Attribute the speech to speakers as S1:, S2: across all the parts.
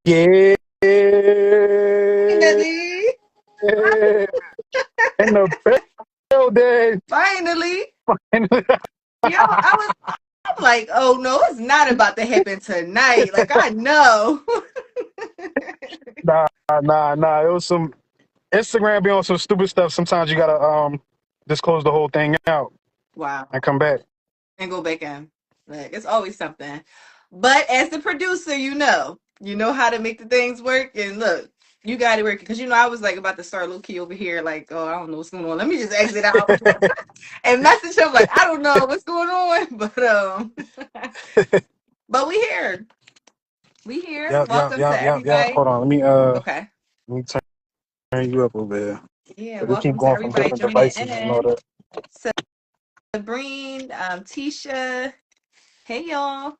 S1: Yeah.
S2: Finally.
S1: In the building.
S2: Finally. Yo, I'm like, oh no, it's not about to happen tonight. Like I know.
S1: Nah, nah. It was some Instagram be on some stupid stuff. Sometimes you gotta just close the whole thing out
S2: Wow.
S1: and come back.
S2: And go back in. Like it's always something. But as the producer, you know how to make the things work. And look, you got it working because I was like about to start low key over here, like, oh, I don't know what's going on. Let me just exit out and message him like, I don't know what's going on, but we here. We here. Welcome to
S1: Yep.
S2: everybody.
S1: Hold on.
S2: Okay.
S1: Let me turn you up a bit.
S2: Yeah,
S1: We keep
S2: welcome to
S1: going from
S2: everybody
S1: different
S2: joining
S1: devices and all
S2: in.
S1: that.
S2: Sabrine, Tisha. Hey y'all.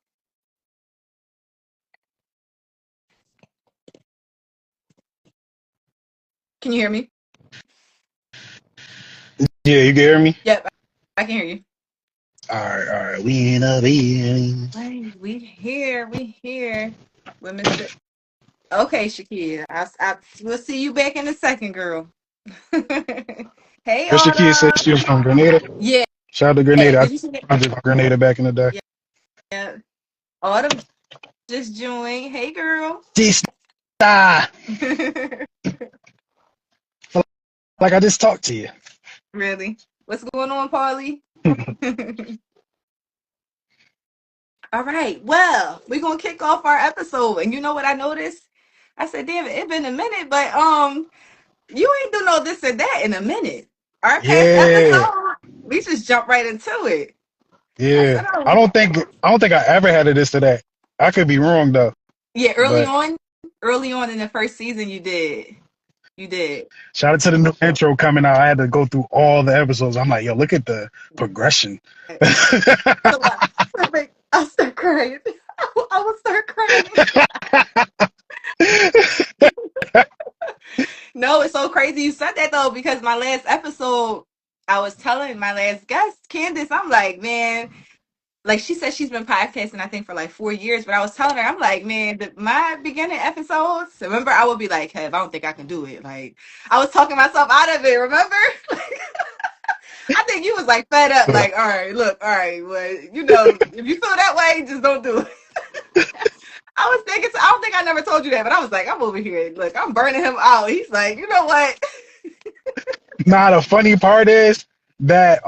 S2: Can you hear me?
S1: Yeah, you can hear me?
S2: Yep, I can hear you.
S1: All right. We in a building.
S2: Hey, we here. With Mr. Okay, Shakia. We'll see you back in a second, girl. Hey,
S1: What's your kid said
S2: Autumn.
S1: she was from Grenada?
S2: Yeah.
S1: Shout out to Grenada.
S2: Did you see that?
S1: I was from Grenada back in the day.
S2: Yeah. Autumn just joined. Hey, girl.
S1: Sister, like I just talked to you.
S2: Really? What's going on, Paulie? All right. Well, we're gonna kick off our episode. And you know what I noticed? I said, damn it been a minute, but you ain't do no this or that in a minute. Our past
S1: Yeah,
S2: episode, we just jump right into it. I
S1: yeah.
S2: said,
S1: I
S2: oh
S1: don't think I ever had a this to that. I could be wrong though,
S2: yeah,
S1: but
S2: early on in the first season you did. You did.
S1: shout out to the new intro coming out. I had to go through all the episodes. I'm like, yo, look at the progression.
S2: So I'll start crying. I will start crying. No, it's so crazy you said that though, because my last episode, I was telling my last guest, Candace, I'm like, man, like she said she's been podcasting, I think, for like 4 years, but I was telling her, I'm like, man, my beginning episodes, remember, I would be like, hey, I don't think I can do it. Like, I was talking myself out of it, remember? I think you was like fed up, like, all right, look, all right, well, if you feel that way, just don't do it. I was thinking, I don't think I never told you that, but I was like, I'm over here. Look, I'm burning him out. He's like, you know what?
S1: Nah, the funny part is that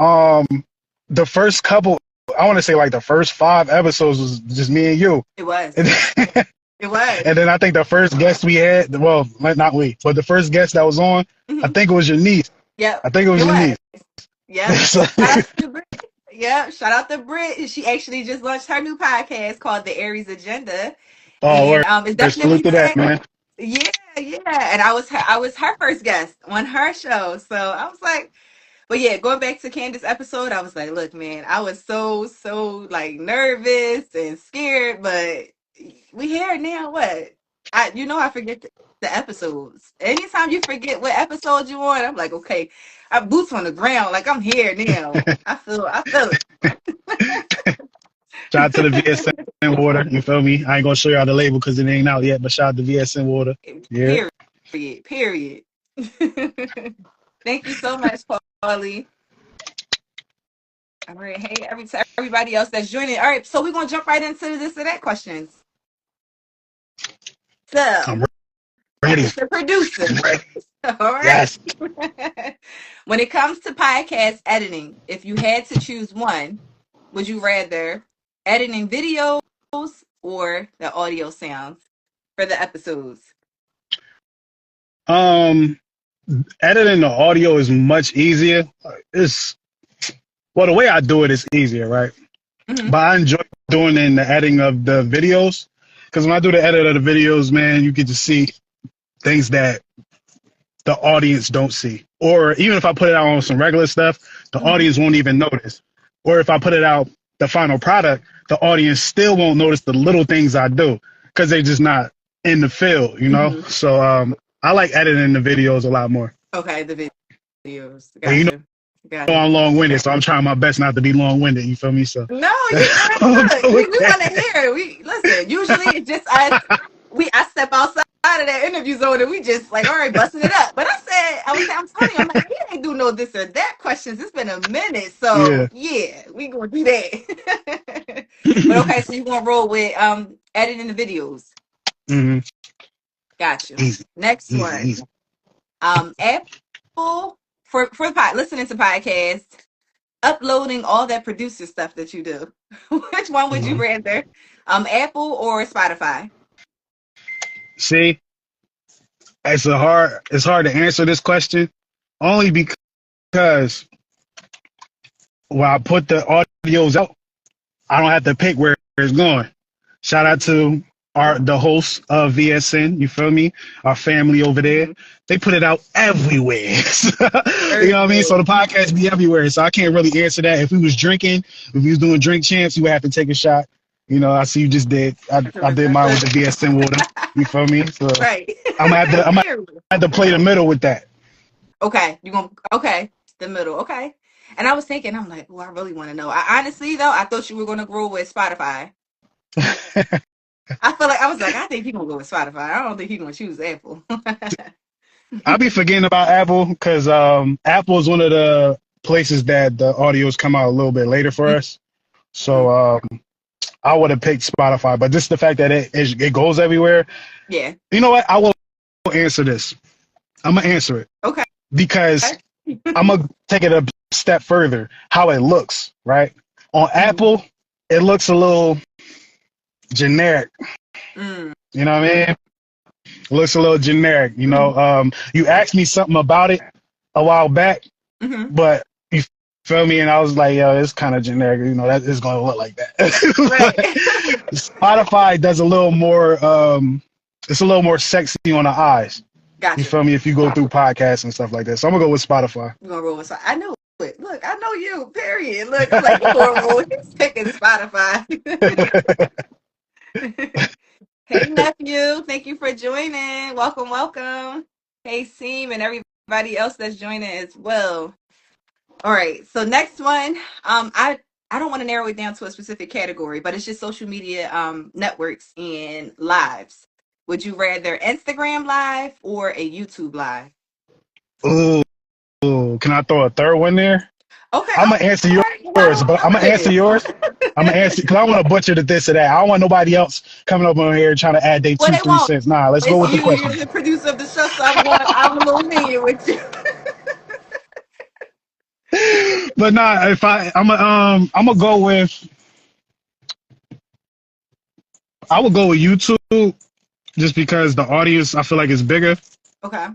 S1: the first couple, I want to say like the first 5 episodes was just me and you.
S2: It was.
S1: And then,
S2: It was.
S1: and then I think the first guest we had, well, not we, but the first guest that was on, I think it was your niece.
S2: Yep.
S1: I think it was your niece.
S2: Yep.
S1: So,
S2: Shout out to Brit. Yep. Shout out to Brit. She actually just launched her new podcast called The Aries Agenda.
S1: oh,
S2: And
S1: word.
S2: it's definitely
S1: Salute to that,
S2: back.
S1: man.
S2: Yeah. And I was her first guest on her show. So I was like, but yeah, going back to Candace's episode, I was like, look, man, I was so like nervous and scared, but we here now. What? I forget the episodes. Anytime you forget what episode you on, I'm like, okay, I boots on the ground, like I'm here now. I feel it.
S1: Shout out to the VSN water. You feel me? I ain't gonna show y'all the label because it ain't out yet, but shout out to VSN water. Yeah.
S2: Period. Thank you so much, Paulie. All right, hey, everybody else that's joining. All right, so we're gonna jump right into this or that questions. So,
S1: I'm ready.
S2: Mr. Producer.
S1: I'm ready.
S2: All right.
S1: Yes.
S2: When it comes to podcast editing, if you had to choose one, would you rather editing videos or the audio sounds for the episodes?
S1: Editing the audio is much easier. The way I do it is easier, right?
S2: Mm-hmm.
S1: But I enjoy doing in the editing of the videos because when I do the edit of the videos, man, you get to see things that the audience don't see. Or even if I put it out on some regular stuff, the
S2: Mm-hmm.
S1: audience won't even notice. Or if I put it out the final product, the audience still won't notice the little things I do because they're just not in the field, you know?
S2: Mm-hmm.
S1: So I like editing the videos a lot more.
S2: Okay, the videos.
S1: And you
S2: Gotcha.
S1: know
S2: Gotcha.
S1: I'm long winded, so I'm trying my best not to be long winded, you feel me? So
S2: No, you good.
S1: I'll
S2: Look,
S1: go with
S2: we want to
S1: that.
S2: hear. We listen. Usually, it's just us. I step outside of that interview zone and we just like, all right, busting it up. But I'm telling you, I'm like, we ain't do no this or that questions. It's been a minute, so
S1: Yeah.
S2: yeah, we gonna do that. But okay, so you gonna roll with editing the videos.
S1: hmm
S2: Got you.
S1: Easy,
S2: Next
S1: easy,
S2: one,
S1: easy.
S2: Apple for listening to podcasts, uploading all that producer stuff that you do. Which one would you
S1: Mhm.
S2: rather? Apple or Spotify?
S1: See, it's hard to answer this question only because when I put the audios out, I don't have to pick where it's going. Shout out to the hosts of VSN, you feel me? Our family over there.
S2: Mm-hmm.
S1: They put it out everywhere. You know what I mean?
S2: Everywhere.
S1: So the podcast be everywhere. So I can't really answer that. If we was drinking, if we was doing drink champs, you would have to take a shot. You know, I see you just did. I did mine with the VSN water. You feel me? So
S2: Right.
S1: I'm gonna have to play the middle with that.
S2: Okay. You gonna okay. The middle. Okay. And I was thinking, I'm like, oh, I really want to know. Honestly though, I thought you were gonna grow with Spotify. I feel like I was like, I think he's gonna go with Spotify. I don't think he's gonna choose Apple.
S1: I'll be forgetting about Apple because Apple is one of the places that the audios come out a little bit later for us. So I would have picked Spotify, but just the fact that it goes everywhere.
S2: Yeah.
S1: You know what? I will answer this. I'm gonna answer it
S2: Okay.
S1: because I'm gonna take it a step further. How it looks, right? On
S2: Mm-hmm.
S1: Apple, it looks a little generic.
S2: Mm.
S1: You know what I mean? It looks a little generic. You know, you asked me something about it a while back,
S2: Mm-hmm.
S1: but you feel me? And I was like, yo, it's kind of generic. You know, that is going to look like that.
S2: Right.
S1: Spotify does a little more. It's a little more sexy on the eyes. You
S2: Gotcha.
S1: feel me? If you go through podcasts and stuff like that, so I'm gonna go with Spotify.
S2: We're gonna roll with I know it. Look, I know you. Period. Look, I'm like, you gonna roll. He's picking Spotify. Hey nephew, thank you for joining. Welcome, welcome. Hey Seam and everybody else that's joining as well. All right, so next one. I don't want to narrow it down to a specific category, but it's just social media networks and lives. Would you rather Instagram live or a YouTube live?
S1: Ooh, can I throw a third one there?
S2: Okay,
S1: I'm gonna answer
S2: all right,
S1: yours,
S2: well,
S1: but I'm
S2: do
S1: gonna answer
S2: it.
S1: yours. I'm gonna answer because I want to butcher the this or that. I don't want nobody else coming up on here trying to add their
S2: Well,
S1: two,
S2: they
S1: three
S2: won't.
S1: cents. Nah, let's go
S2: It's
S1: with the
S2: you. You're
S1: question.
S2: the producer of the show, so I'm a little lenient with you.
S1: But nah, if I'm gonna go with I would go with YouTube just because the audience I feel like is bigger.
S2: Okay.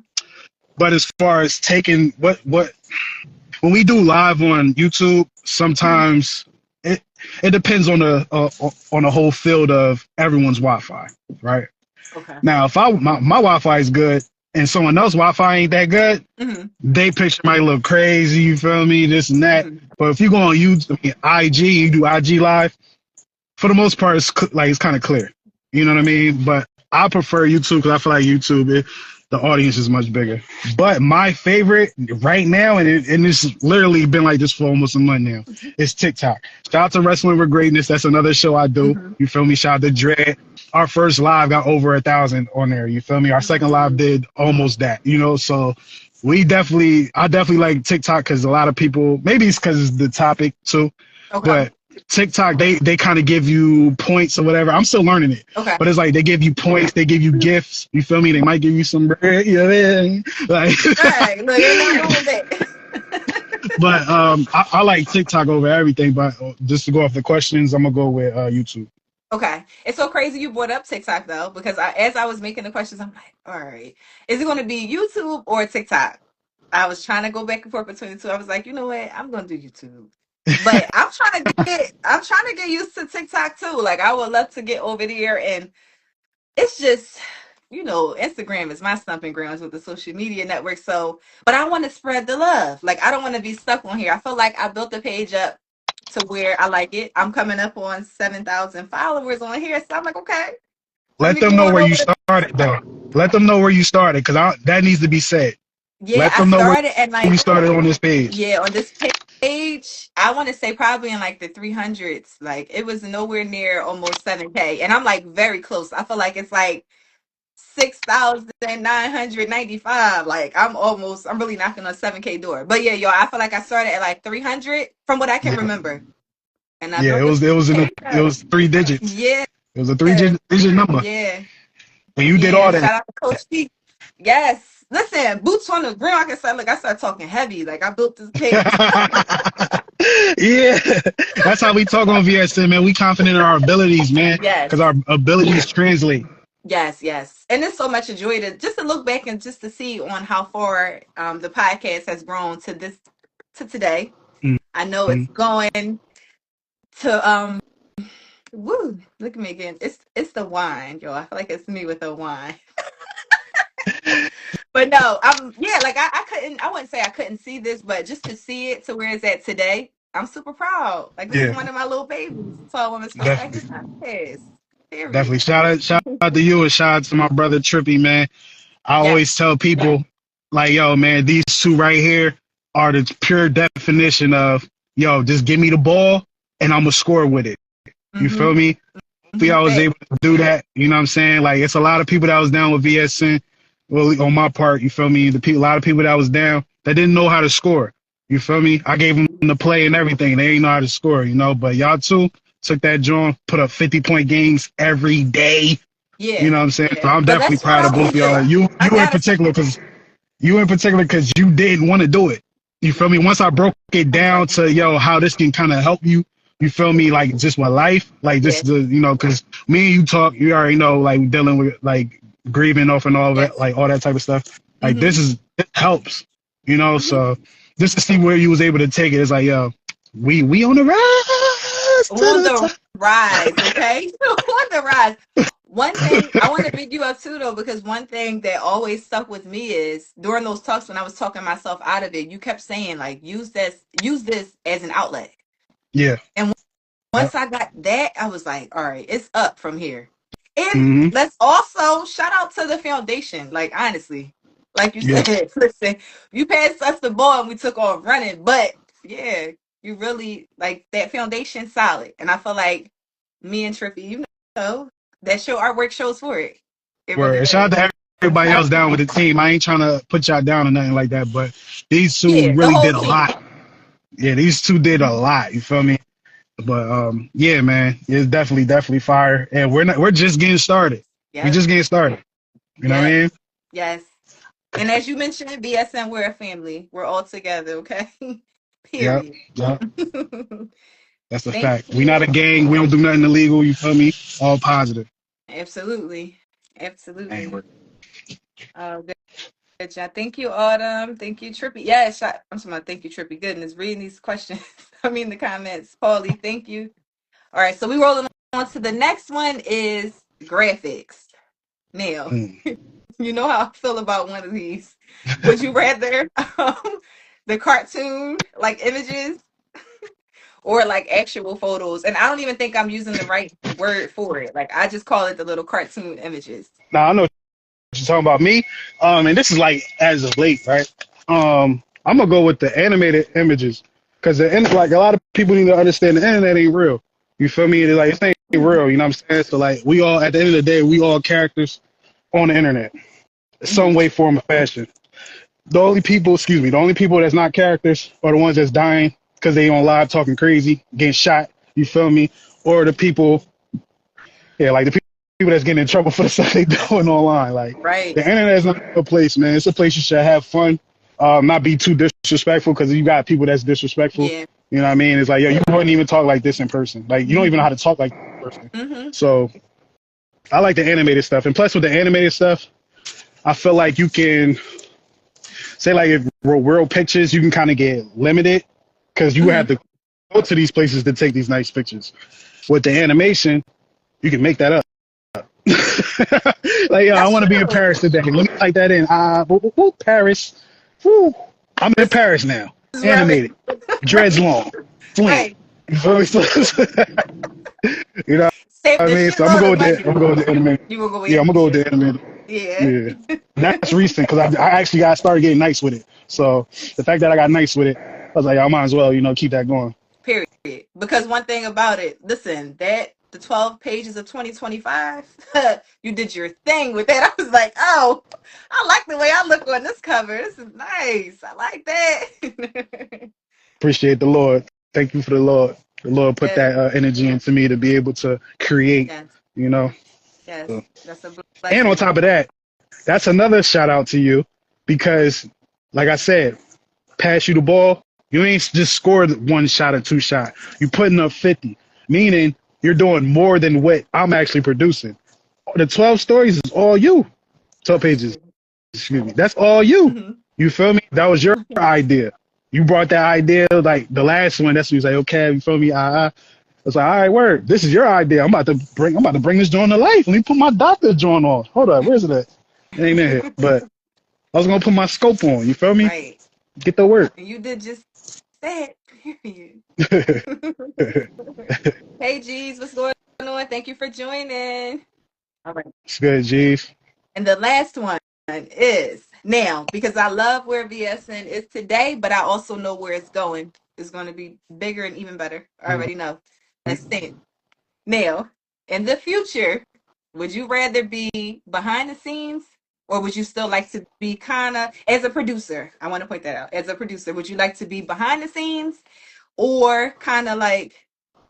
S1: But as far as taking what when we do live on YouTube,
S2: Mhm.
S1: sometimes it depends on the whole field of everyone's Wi-Fi, right?
S2: Okay.
S1: Now, if my Wi-Fi is good and someone else's Wi-Fi ain't that good,
S2: Hmm.
S1: they picture might look crazy. You feel me? This and that.
S2: Hmm.
S1: But if you go on YouTube, IG, you do IG live. For the most part, it's kind of clear. You know what I mean? But I prefer YouTube because I feel like the audience is much bigger. But my favorite right now, and it's literally been like this for almost a month now, is TikTok. Shout out to Wrestling with Greatness. That's another show I do.
S2: Hmm.
S1: You feel me? Shout out to Dread. Our first live got over 1,000 on there. You feel me? Our second live did almost that. You know, so I definitely like TikTok because a lot of people, maybe it's because it's the topic too,
S2: Okay.
S1: but TikTok, they kind of give you points or whatever. I'm still learning it,
S2: Okay.
S1: but it's like they give you points, they give you gifts. You feel me? They might give you some bread. You know what I mean? Like,
S2: Right. Look, ain't nothing wrong with that.
S1: but I like TikTok over everything. But just to go off the questions, I'm gonna go with YouTube.
S2: Okay. It's so crazy you brought up TikTok though, because as I was making the questions, I'm like, all right, is it going to be YouTube or TikTok? I was trying to go back and forth between the two. I was like, you know what? I'm going to do YouTube. But I'm trying to get used to TikTok too. Like I would love to get over there and it's just Instagram is my stomping grounds with the social media network. So, but I want to spread the love. Like, I don't want to be stuck on here. I feel like I built the page up to where I like it. I'm coming up on 7,000 followers on here. So I'm like, okay, let
S1: Let
S2: me
S1: them
S2: go
S1: know
S2: on
S1: where
S2: over
S1: you
S2: to
S1: started, though. Let them know where you started, because that needs to be said.
S2: yeah,
S1: Let
S2: I
S1: them know where
S2: started at
S1: you
S2: like,
S1: started on this page.
S2: yeah, on this page, I want to say probably in like the 300s. Like, it was nowhere near almost 7K. And I'm like very close. I feel like it's like 6,995. Like, I'm really knocking on 7K door. But yeah, y'all, I feel like I started at like 300 from what I can
S1: Yeah,
S2: remember. And I
S1: yeah.
S2: built the page
S1: It
S2: up.
S1: was 3 digits.
S2: Yeah,
S1: It was a three digit number,
S2: yeah,
S1: and you did
S2: yeah.
S1: all that.
S2: Shout out to Coach T. Yes. Listen, boots on the ground. I can say, look, I started talking heavy. Like, I built this page.
S1: Yeah, that's how we talk on VSN, man. We confident in our abilities, man, because
S2: Yes.
S1: our abilities translate.
S2: Yes, yes. And it's so much a joy to just to look back and just to see on how far the podcast has grown to today. I know
S1: Mm-hmm.
S2: it's going to woo, look at me again. It's the wine, yo. I feel like it's me with the wine. But no, yeah, like I wouldn't say I couldn't see this, but just to see it to where it's at today, I'm super proud. Like, this is
S1: Yeah,
S2: one of my little babies. Tall Women's Perspective
S1: definitely,
S2: podcast.
S1: definitely.
S2: Period.
S1: Shout out to you and shout out to my brother Trippy, man. I
S2: Yes.
S1: always tell people, like, yo, man, these two right here are the pure definition of, yo, just give me the ball and I'm gonna score with it. You
S2: Mm-hmm.
S1: feel me? Hopefully I was
S2: Fact.
S1: able to do that. You know what I'm saying? Like, it's a lot of people that was down with VSN. Well, on my part, you feel me? A lot of people that was down that didn't know how to score. You feel me? I gave them the play and everything. They didn't know how to score, you know. But y'all two took that joint, put up 50-point games every day. You
S2: Yeah.
S1: know what I'm saying? So I'm
S2: But
S1: definitely
S2: let's shout
S1: proud of
S2: out
S1: both
S2: to
S1: of y'all.
S2: you.
S1: You
S2: I
S1: in
S2: gotta
S1: particular, because you didn't want to do it. You feel me? Once I broke it down to, yo, how this can kind of help you, you feel me? Like, just with life, like,
S2: yeah.
S1: just because me and you talk, you already know, like, dealing with, like, grieving off and all of it,
S2: Yes.
S1: like, all that type of stuff. Like,
S2: Mm-hmm.
S1: it helps, you know?
S2: Mm-hmm.
S1: So just to see where you was able to take it, it's like, yo, we on the rise to
S2: On
S1: the
S2: the
S1: top.
S2: rise, okay? On the rise. One thing I want to big you up too, though, because one thing that always stuck with me is during those talks when I was talking myself out of it, you kept saying like, use this as an outlet.
S1: Yeah.
S2: And
S1: Yep.
S2: once I got that, I was like, all right, it's up from here. And
S1: Mm-hmm.
S2: let's also shout out to the foundation. Like, honestly, like you
S1: Yeah.
S2: said, listen, you passed us the ball and we took off running. But yeah, you really like that foundation solid. And I feel like me and Trippy, that show artwork shows for it. It really
S1: Word. Shout
S2: does.
S1: out to everybody else down with the team. I ain't trying to put y'all down or nothing like that, but these two
S2: Yeah, the
S1: really
S2: whole
S1: did a
S2: team.
S1: lot. Yeah, these two did a lot. You feel me? But yeah, man, it's definitely fire, and we're just getting started. We
S2: Yep.
S1: just getting started. You know what I
S2: Yep.
S1: mean?
S2: Yes. And as you mentioned, BSN, we're a family. We're all together, okay?
S1: Yep.
S2: Period.
S1: Yep. That's a
S2: Thank
S1: fact. We not a
S2: you.
S1: gang. We don't do nothing illegal. You feel me? All positive.
S2: Absolutely.
S1: Ain't
S2: Absolutely.
S1: work.
S2: Good, good job. Thank you, Autumn. Thank you, Trippy. Yes, I'm talking about thank you, Trippy. Goodness, reading these questions. I mean, the comments. Paulie, thank you. All right, so we rolling on to the next one is graphics. Now,
S1: Mm.
S2: you know how I feel about one of these. Would you rather the cartoon, like images, or like actual photos? And I don't even think I'm using the right word for it. Like, I just call it the little cartoon images.
S1: Now I know what you're talking about me. And this is like as of late, right? I'm gonna go with the animated images because like a lot of people need to understand the internet ain't real. You feel me? It's like it ain't
S2: Mm-hmm.
S1: real. You know what I'm saying? So like we all at the end of the day, we all characters on the internet, some
S2: Mm-hmm.
S1: way, form, or fashion. The only people that's not characters are the ones that's dying because they on live talking crazy, getting shot. You feel me? Or the people, yeah, like the people that's getting in trouble for the stuff they doing online. Like
S2: Right.
S1: the internet is not a place, man. It's a place you should have fun, not be too disrespectful because you got people that's disrespectful.
S2: Yeah.
S1: You know what I mean? It's like, yo, you wouldn't even talk like this in person. Like you don't even know how to talk like this in person.
S2: Mm-hmm.
S1: So I like the animated stuff, and plus with the animated stuff, I feel like you can say like if real pictures, you can kind of get limited because you have
S2: Mm-hmm.
S1: to go to these places to take these nice pictures. With the animation, you can make that up. Like, yo, I
S2: That's
S1: want to be in
S2: true.
S1: Paris today. Let me type that in. Paris. Woo. I'm in
S2: This
S1: Paris now.
S2: is where I'm
S1: Animated.
S2: at.
S1: Dreads
S2: Right.
S1: long. Flint.
S2: Right.
S1: You feel me? You know
S2: Saved
S1: what I
S2: a
S1: mean? So I'm gonna
S2: shitload
S1: go
S2: of
S1: with the
S2: money.
S1: I'm gonna go with the animated.
S2: You will go
S1: Yeah,
S2: with
S1: I'm gonna go with
S2: yeah.
S1: the animated.
S2: Yeah.
S1: Yeah. That's recent because I actually got started getting nice with it. So the fact that I got nice with it, I was like, I might as well, keep that going.
S2: Period. Because one thing about it, listen, that the 12 pages of 2025, you did your thing with that. I was like, oh, I like the way I look on this cover. This is nice. I like that.
S1: Appreciate the Lord. Thank you for the Lord. The Lord put
S2: Yes,
S1: that energy into me to be able to create,
S2: yes,
S1: you know.
S2: yes.
S1: So.
S2: That's a
S1: And on
S2: blessing.
S1: top of that, that's another shout out to you because, like I said, pass you the ball. You ain't just scored one shot or two shot. You putting up 50, meaning you're doing more than what I'm actually producing. The 12 stories is all you. 12
S2: That's
S1: pages,
S2: true.
S1: excuse me. That's all you.
S2: Hmm.
S1: You feel me? That was your idea. You brought that idea, like the last one. That's when you was like, okay, you feel me? It's like, all right, word. This is your idea. I'm about to bring this joint to life. Let me put my doctor joint on. Hold up, where's it at? It ain't in here. But I was gonna put my scope on. You feel me?
S2: Right.
S1: Get the work.
S2: And you did just that, period.
S1: It's
S2: Hey, G's, what's going on? Thank you for joining. All right.
S1: good, G's.
S2: And the last one is now, because I love where VSN is today, but I also know where it's going. It's going to be bigger and even better. I already know. That's it. Now, in the future, would you rather be behind the scenes or would you still like to be kind of, as a producer? I want to point that out. As a producer, would you like to be behind the scenes or kind of like,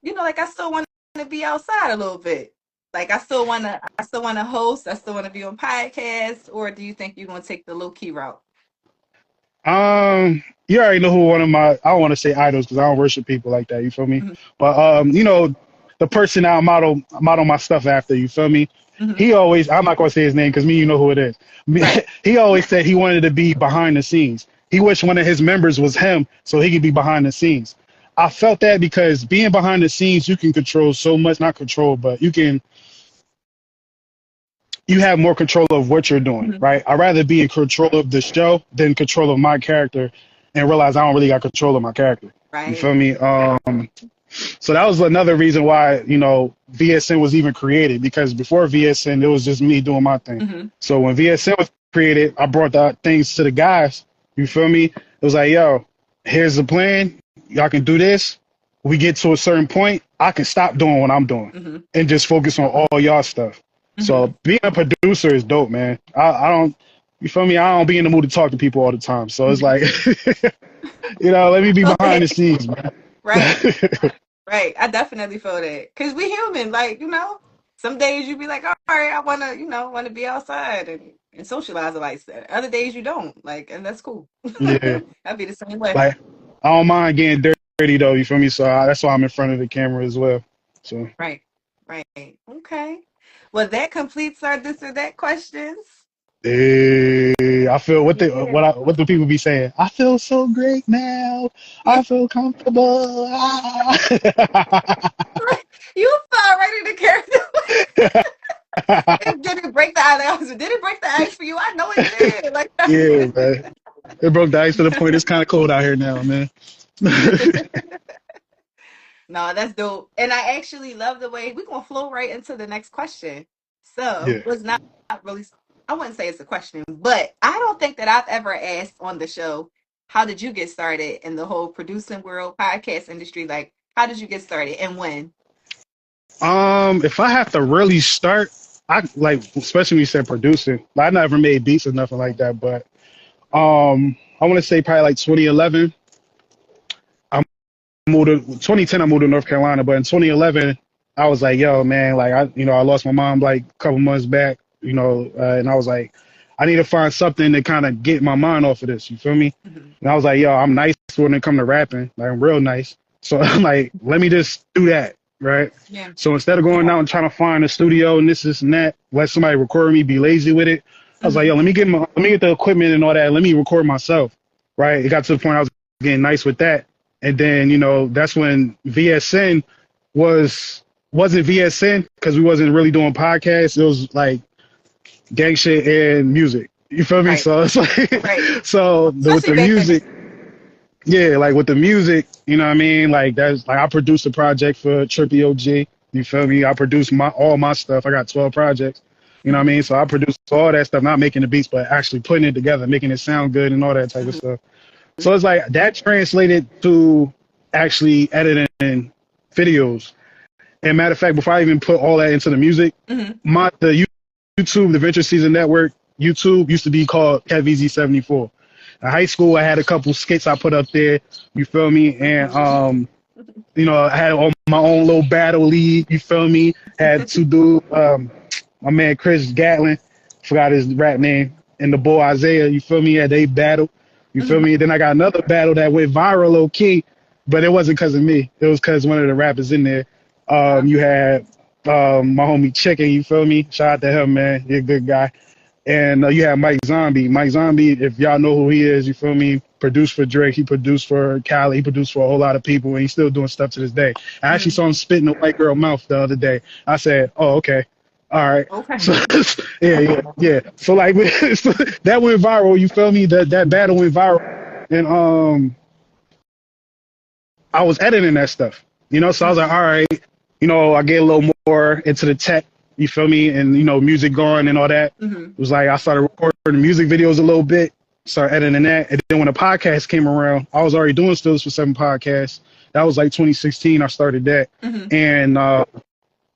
S2: like I still want to be outside a little bit? Like I still want to host, I still want to be on podcasts, or do you think you're going to take the low key route?
S1: You already know who one of my I don't want to say idols because I don't worship people like that. You feel me?
S2: Hmm.
S1: But the person I model my stuff after. You feel me?
S2: Hmm.
S1: He always I'm not gonna say his name because me you know who it is.
S2: Right.
S1: He always said he wanted to be behind the scenes. He wished one of his members was him so he could be behind the scenes. I felt that because being behind the scenes, you can control so much, not control, but you have more control of what you're doing,
S2: Hmm.
S1: right? I'd rather be in control of the show than control of my character and realize I don't really got control of my character. You
S2: Right.
S1: feel me? So that was another reason why, VSN was even created because before VSN, it was just me doing my thing.
S2: Hmm.
S1: So when VSN was created, I brought the things to the guys. You feel me? It was like, yo, here's the plan. Y'all can do this. We get to a certain point, I can stop doing what I'm doing
S2: Hmm.
S1: and just focus on all y'all stuff.
S2: Hmm.
S1: So being a producer is dope, man. I don't, you feel me? I don't be in the mood to talk to people all the time. So it's like, let me
S2: I
S1: be
S2: feel
S1: behind the
S2: that.
S1: scenes, man.
S2: Right. Right. I definitely feel that. Cause we human. Like, some days you be like, all right, I wanna be outside and socialize like that. Other days you don't. Like, and that's cool.
S1: Yeah.
S2: I'd be the same way.
S1: Like, I don't mind getting dirty though. You feel me? So that's why I'm in front of the camera as well. So,
S2: Right. Right. Okay. Well, that completes our this or that questions.
S1: I feel
S2: Yeah.
S1: what do people be saying? I feel so great now.
S2: Yeah.
S1: I feel comfortable.
S2: You fell right in the character. It didn't break the ice. Did it break the ice for you? I know it did. Like
S1: Yeah, man. It broke the ice to the point it's kind of cold out here now, man.
S2: no, that's dope. And I actually love the way we're gonna flow right into the next question. So
S1: Yeah.
S2: was not really I wouldn't say it's a question, but I don't think that I've ever asked on the show, how did you get started in the whole producing world podcast industry? Like, how did you get started and when?
S1: If I have to really start, I like especially when you said producing. I never made beats or nothing like that, but I want to say probably like 2011. I moved to 2010. I moved to North Carolina, but in 2011, I was like, yo, man, like I lost my mom like a couple months back, and I was like, I need to find something to kind of get my mind off of this. You feel me?
S2: Hmm.
S1: And I was like, yo, I'm nice when it come to rapping. Like I'm real nice. So I'm like, let me just do that, right?
S2: Yeah.
S1: So instead of going out and trying to find a studio and this and that, let somebody record me, be lazy with it. I was like,
S2: Hmm.
S1: yo, let me get the equipment and all that. Let me record myself, right? It got to the point I was getting nice with that, and then that's when VSN wasn't VSN because we wasn't really doing podcasts. It was like gang shit and music. You feel me?
S2: Right.
S1: So it's
S2: Right.
S1: like, with
S2: Especially
S1: the
S2: back then.
S1: music, yeah, like with the music, you know what I mean? Like that's like I produced a project for Trippy OG. You feel me? I produced all my stuff. I got 12 projects. You know what I
S2: Mm-hmm.
S1: mean? So I produced all that stuff, not making the beats, but actually putting it together, making it sound good and all that type of
S2: Mm-hmm.
S1: stuff. So it's like that translated to actually editing videos. And matter of fact, before I even put all that into the music,
S2: Mm-hmm.
S1: the YouTube, the Venture Season Network, YouTube used to be called KevEZ74. In high school, I had a couple skits I put up there. You feel me? And I had my own little battle league. You feel me? Had to do my man Chris Gatlin, forgot his rap name, and the boy Isaiah. You feel me? Yeah, they battle. You feel
S2: Mm-hmm.
S1: me? Then I got another battle that went viral, low key, but it wasn't because of me. It was because one of the rappers in there. You had my homie Chicken. You feel me? Shout out to him, man. He's a good guy. And you have Mike Zombie. Mike Zombie, if y'all know who he is, you feel me? Produced for Drake. He produced for Khaled. He produced for a whole lot of people, and he's still doing stuff to this day. I actually
S2: Mm-hmm.
S1: saw him spit in a white girl mouth the other day. I said, "Oh, okay, all right." So
S2: Okay.
S1: yeah. So like so that went viral. You feel me? That battle went viral, and I was editing that stuff. So I was like,
S2: Mm-hmm.
S1: all right, I get a little more into the tech, you feel me, and music going and all that.
S2: Mm-hmm.
S1: It was like I started recording music videos a little bit, started editing that, and then when the podcast came around, I was already doing stills for 7 podcasts. That was like 2016. I started that,
S2: Mm-hmm.
S1: and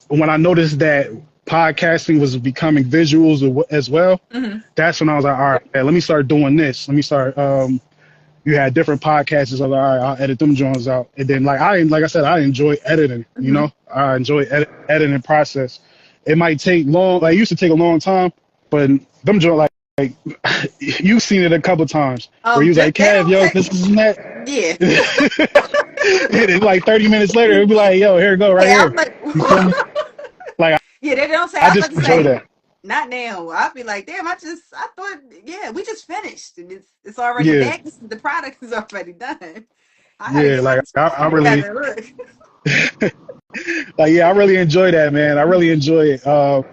S1: when I noticed that podcasting was becoming visuals as well,
S2: Mm-hmm.
S1: that's when I was like, all right, man, let me start doing this. Let me start you had different podcasts. So like, all right, I'll edit them joints out. And then like I said, I enjoy editing.
S2: Mm-hmm.
S1: I enjoy editing process. It might take long. Like it used to take a long time, but them joints like you've seen it a couple times where you was like,
S2: They
S1: Kev,
S2: don't
S1: yo,
S2: take.
S1: this is that.
S2: Yeah.
S1: And then like 30 minutes later, it'd be like, yo, here it go right
S2: Yeah,
S1: here.
S2: I'm like,
S1: You feel me? Like
S2: yeah, they don't say.
S1: I
S2: I was about
S1: just
S2: to
S1: enjoy
S2: say,
S1: that.
S2: not now. I'd be like, damn, I thought, yeah, we just finished, and it's already
S1: Yeah,
S2: back. The product is already done. I gotta
S1: yeah.
S2: get my
S1: Like I
S2: shit
S1: really
S2: together. Look.
S1: like yeah, I really enjoy that, man. I really enjoy it. I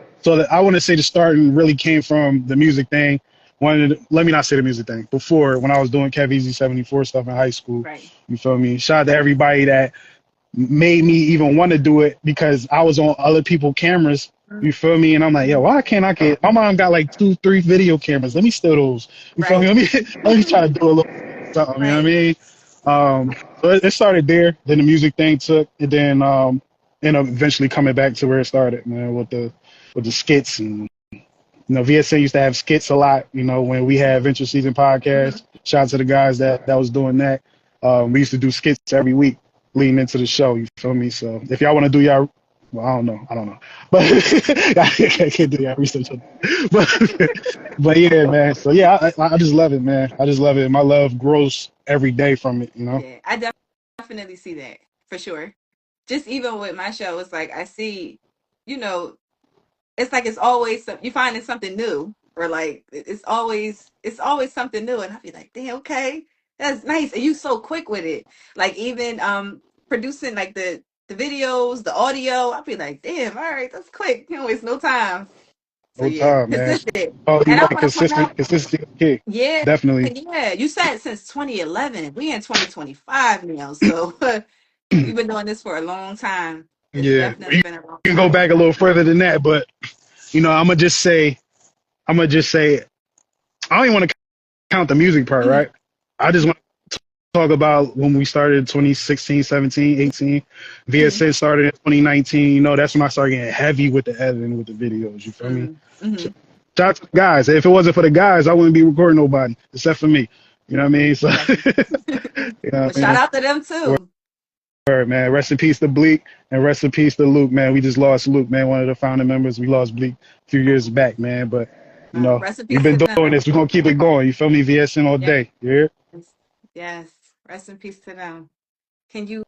S1: want to say the starting really came from the music thing. Let me not say the music thing. Before when I was doing Kev Easy 74 stuff in high school,
S2: Right.
S1: you feel me? Shout out to everybody that made me even want to do it because I was on other people's cameras. You feel me? And I'm like, yo, why can't I get? My mom got like 2, 3 video cameras. Let me steal those. You feel me?
S2: Right.
S1: Let me try to do a little something. You know what I
S2: Right.
S1: mean? So it started there. Then the music thing took, and then eventually coming back to where it started, man, with the skits and VSN used to have skits a lot. When we had Venture Season
S2: Mm-hmm.
S1: podcast. Shout out to the guys that was doing that. We used to do skits every week leading into the show. You feel me? So if y'all want to do y'all, well, I don't know, but I can't do y'all research on that. But yeah, man. So yeah, I just love it, man. I just love it. My love grows every day from it.
S2: Yeah, I definitely see that for sure. Just even with my show, it's like I see, you know, it's like it's always you finding something new, or like it's always something new, and I'll be like, damn, okay, that's nice, and you so quick with it. Like even producing like the videos, the audio, I'll be like, damn, all right, that's quick. You don't waste no time. So
S1: No
S2: yeah,
S1: time, man.
S2: consistent.
S1: Oh, you
S2: And I
S1: like
S2: want to point out,
S1: consistency kid.
S2: yeah,
S1: Definitely.
S2: yeah, you said since 2011. We in 2025 now, so you've been doing this for a long time. It's
S1: Yeah.
S2: definitely
S1: You
S2: been a long
S1: can go
S2: time.
S1: back a little further than that, but I'm gonna just say I don't even want to count the music part,
S2: Mhm,
S1: right? I just want to talk about when we started in 2016, 17, 18.
S2: mhm,
S1: VSN started in 2019. That's when I started getting heavy with the editing with the videos. You feel me?
S2: mhm, mhm.
S1: Shout out to the guys. If it wasn't for the guys, I wouldn't be recording nobody except for me. You know what I mean? So,
S2: Exactly.
S1: you know
S2: Well,
S1: what I
S2: shout
S1: mean?
S2: out to them too.
S1: Word, man. Rest in peace to Bleak and rest in peace to Luke, man. We just lost Luke, man, one of the founding members. We lost Bleak a few years back, man. But, we've
S2: Recipes
S1: been
S2: to
S1: doing
S2: them.
S1: this. We're going to keep it going. You feel me? VSN all
S2: Yes,
S1: day. Yeah?
S2: yes. Rest in peace to them. Can you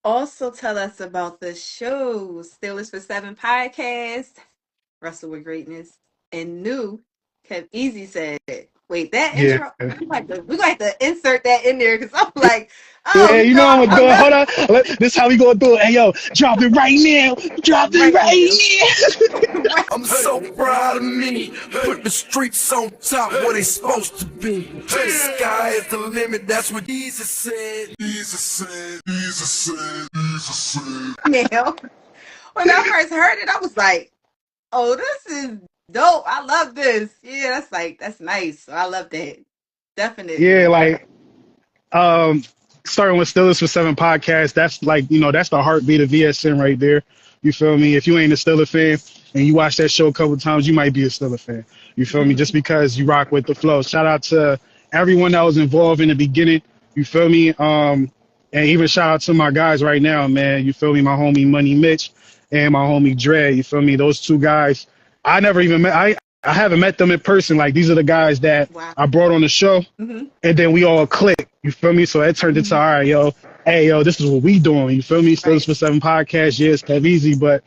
S2: also tell us about the show Steelers for Seven podcast, Wrestle with Greatness, and new Kev Easy said? Wait, that
S1: Yeah.
S2: intro, we gonna have to insert that in there because I'm like,
S1: Yeah,
S2: oh
S1: you know
S2: no,
S1: how I'm gonna
S2: oh
S1: do it.
S2: no.
S1: Hold on. This how we gonna do it. Hey yo, drop it right now. Drop it
S2: Right now.
S1: right now.
S2: Right.
S3: I'm so proud of me. Put the streets on top where they supposed to be. The sky is the limit, that's what Jesus said. Jesus said, Jesus said, Jesus said.
S2: Now, when I first heard it, I was like, oh, this is dope. I love this. Yeah, that's nice. So I love that.
S1: Yeah,
S2: Definitely.
S1: like um starting with Steelers for Seven podcast, that's like, that's the heartbeat of VSN right there. You feel me? If you ain't a Steelers fan and you watch that show a couple times, you might be a Steelers fan. You feel me? Just because you rock with the flow. Shout out to everyone that was involved in the beginning. You feel me? And even shout out to my guys right now, man. You feel me? My homie Money Mitch and my homie Dre. You feel me? Those two guys, I never even met. I haven't met them in person. Like, these are the guys that
S2: Wow.
S1: I brought on the show,
S2: Mm-hmm.
S1: and then we all click. You feel me? So it turned into, all right, yo, hey, yo, this is what we doing. You feel me? Steelers
S2: Right.
S1: for Seven podcast. Yeah, it's that easy, but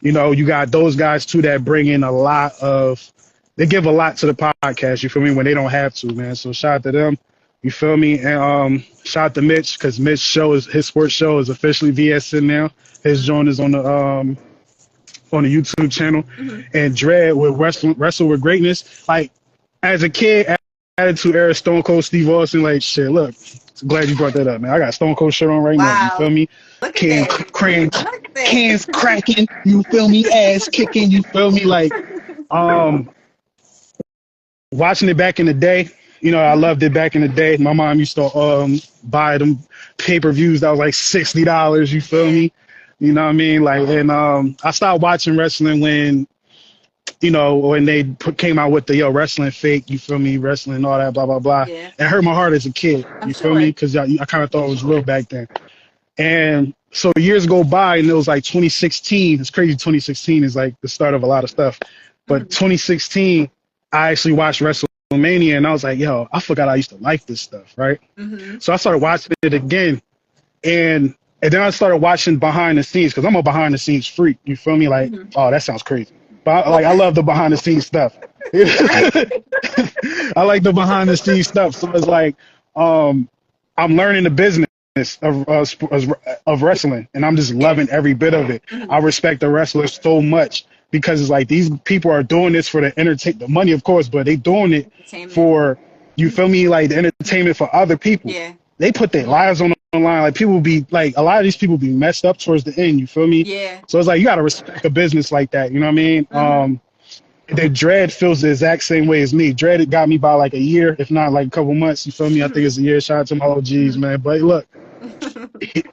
S1: you got those guys too that bring in a lot of. They give a lot to the podcast. You feel me? When they don't have to, man. So shout out to them. You feel me? And shout out to Mitch, because Mitch's show is his sports show is officially VSN now. His joint is on the YouTube channel.
S2: Mm-hmm.
S1: And Dread with Wrestle with Greatness. Like, as a kid, Attitude Era, Stone Cold Steve Austin, like, shit, look, glad you brought that up, man. I got Stone Cold shirt on right now. You
S2: Wow.
S1: feel me?
S2: Look at that.
S1: Cans cracking, you feel me? Ass kicking, you feel me? Like, watching it back in the day, I loved it back in the day. My mom used to buy them pay-per-views that was like $60, you feel me? You know what I mean? Like, and I started watching wrestling when they came out with the wrestling fake, you feel me, wrestling, all that, blah blah blah.
S2: Yeah.
S1: It hurt my heart as a kid,
S2: I'm
S1: you feel
S2: sure.
S1: me, because I kind of thought it was real back then. And so years go by, and it was like 2016. It's crazy. 2016 is like the start of a lot of stuff, but 2016, I actually watched WrestleMania, and I was like, yo, I forgot I used to like this stuff, right?
S2: Mm-hmm.
S1: So I started watching it again, and then I started watching behind the scenes, because I'm a behind the scenes freak. You feel me? Like, oh, that sounds crazy. But I love the behind the scenes stuff. I like the behind the scenes stuff. So it's like, I'm learning the business of wrestling, and I'm just loving every bit of it. I respect the wrestlers so much, because it's like, these people are doing this for the money, of course, but they doing it for, you feel me, like the entertainment for other people.
S2: Yeah.
S1: They put their lives on the line. Like, people be like, a lot of these people be messed up towards the end. You feel me?
S2: Yeah.
S1: So it's like, you gotta respect a business like that. You know what I mean? That Dread feels the exact same way as me. Dread got me by like a year, if not like a couple months. You feel me? I think it's a year. Shout out to my OGs, man. But look,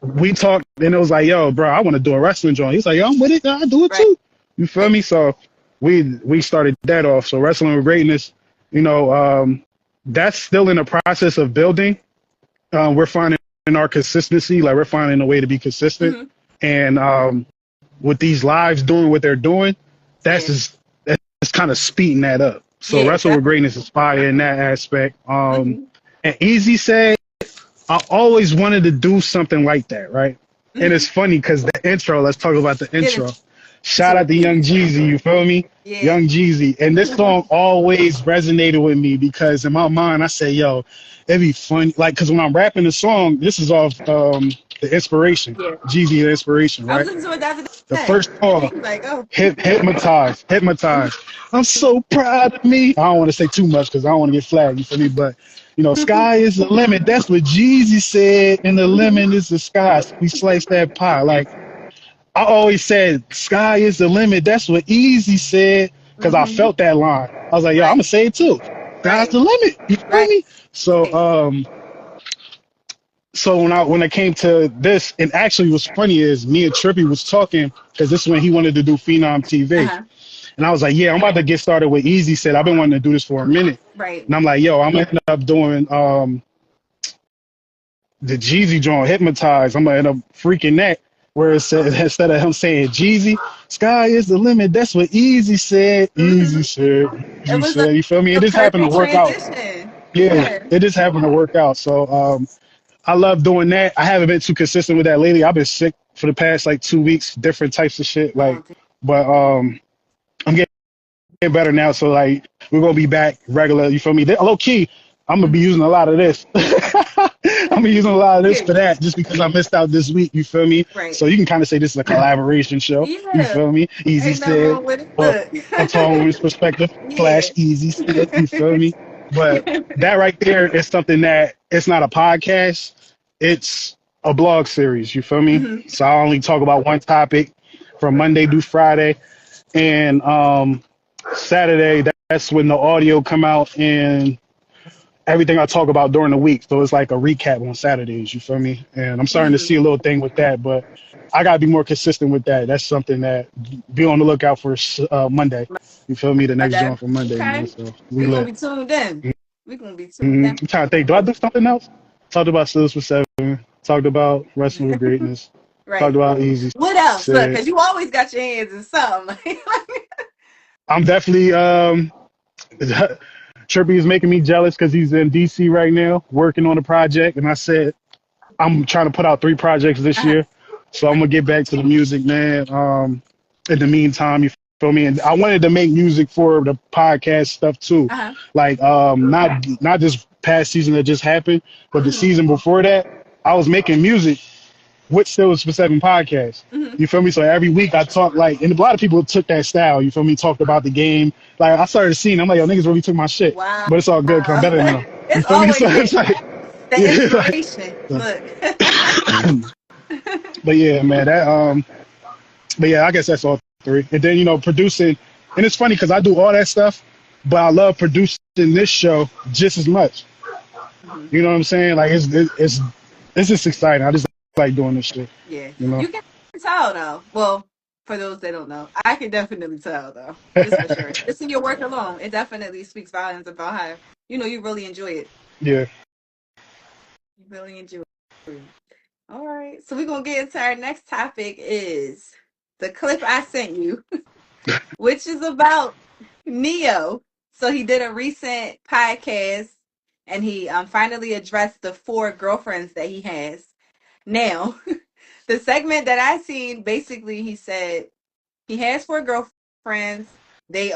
S1: we talked, and it was like, yo, bro, I want to do a wrestling joint. He's like, yo, I'm with it. I do it too. You feel me? So we started that off. So Wrestling with Greatness, that's still in the process of building. We're finding our consistency. Like, we're finding a way to be consistent. And with these lives doing what they're doing, that's kind of speeding that up. So Wrestle with Greatness is fire in that aspect. And Easy said, I always wanted to do something like that, right? And it's funny because the intro, let's talk about the intro. Shout out to Young Jeezy, you feel me?
S2: Yeah.
S1: Young Jeezy. And this song always resonated with me, because in my mind, I say, yo, it'd be fun. Like, because when I'm rapping the song, this is off the inspiration.
S2: Yeah.
S1: Jeezy, the inspiration,
S2: I
S1: right?
S2: was listening to it
S1: The first song,
S2: like, oh.
S1: Hypnotized. I'm so proud of me. I don't want to say too much, because I don't want to get flagged, you feel me? But, sky is the limit. That's what Jeezy said, and the limit is the sky. We slice that pie. Like, I always said, sky is the limit. That's what Easy said, because I felt that line. I was like, yo, I'm going to say it too. Sky's the limit. You feel me? So, so when I came to this, and actually what's funny is, me and Trippy was talking, because this is when he wanted to do Phenom TV. And I was like, yeah, I'm about to get started with Easy said. I've been wanting to do this for a minute.
S2: Right.
S1: And I'm like, yo, I'm going to end up doing the Jeezy joint, Hypnotized. I'm going to end up freaking that, where it said, instead of him saying Jeezy, sky is the limit. That's what Easy said. Easy said. Easy said. You feel me? It just happened to work out. Yeah, it just happened to work out. So I love doing that. I haven't been too consistent with that lately. I've been sick for the past like 2 weeks, different types of shit. Like, but I'm getting better now. So like we're gonna be back regular. You feel me? Low key, I'm gonna be using a lot of this. I'm gonna be using a lot of this for
S2: Period.
S1: that, just because I missed out this week. You feel me?
S2: Right.
S1: So you can kind of say this is a collaboration show. You
S2: Yeah.
S1: feel me? Easy
S2: Ain't nothing
S1: said,
S2: wrong with it.
S1: or a
S2: Look.
S1: tone's perspective
S2: Yeah.
S1: slash easy said. You feel me? But that right there is something that it's not a podcast. It's a blog series. You feel me?
S2: Hmm.
S1: So I only talk about one topic from Monday through Friday, and Saturday, that's when the audio come out and everything I talk about during the week. So it's like a recap on Saturdays, you feel me? And I'm starting to see a little thing with that, but I got to be more consistent with that. That's something that be on the lookout for Monday. You feel me? The next joint for Monday, man.
S2: Okay.
S1: So we
S2: We're gonna
S1: lit.
S2: be tuned in. We're gonna be tuned in.
S1: I'm trying to think. Do I do something else? Talked about Steelers for Seven. Talked about Wrestling with Greatness. Talked
S2: Right.
S1: about Easy
S2: What else? Look,
S1: Said.
S2: because you always got your hands in something.
S1: I'm definitely Trippy is making me jealous because he's in DC right now working on a project, and I said I'm trying to put out 3 projects this
S2: Uh-huh.
S1: year, so I'm gonna get back to the music, man. In the meantime, you feel me? And I wanted to make music for the podcast stuff too,
S2: Uh-huh.
S1: like not just past season that just happened, but the
S2: Hmm.
S1: season before that. I was making music with Steelers for Seven podcast.
S2: Hmm.
S1: You feel me? So every week I talk like, and a lot of people took that style. You feel me? Talked about the game. Like I started seeing, I'm like, yo, niggas really took my shit,
S2: Wow.
S1: but it's all good because I'm better than them. You
S2: It's
S1: feel me? So
S2: always
S1: it's
S2: it.
S1: like,
S2: The
S1: yeah,
S2: inspiration. Look.
S1: but yeah, man, but yeah, I guess that's all 3. And then producing, and it's funny because I do all that stuff, but I love producing this show just as much.
S2: Mhm.
S1: You know what I'm saying? Like it's just exciting. I just like doing this shit.
S2: Yeah.
S1: You know.
S2: You can tell though. Well, for those that don't know, I can definitely tell though. Just for sure. Just in your work alone, it definitely speaks volumes about how you really enjoy it.
S1: Yeah.
S2: You really enjoy it. All right. So we're gonna get into our next topic is the clip I sent you, which is about Neo. So he did a recent podcast and he finally addressed the 4 girlfriends that he has. Now, the segment that I seen, basically he said he has 4 girlfriends. They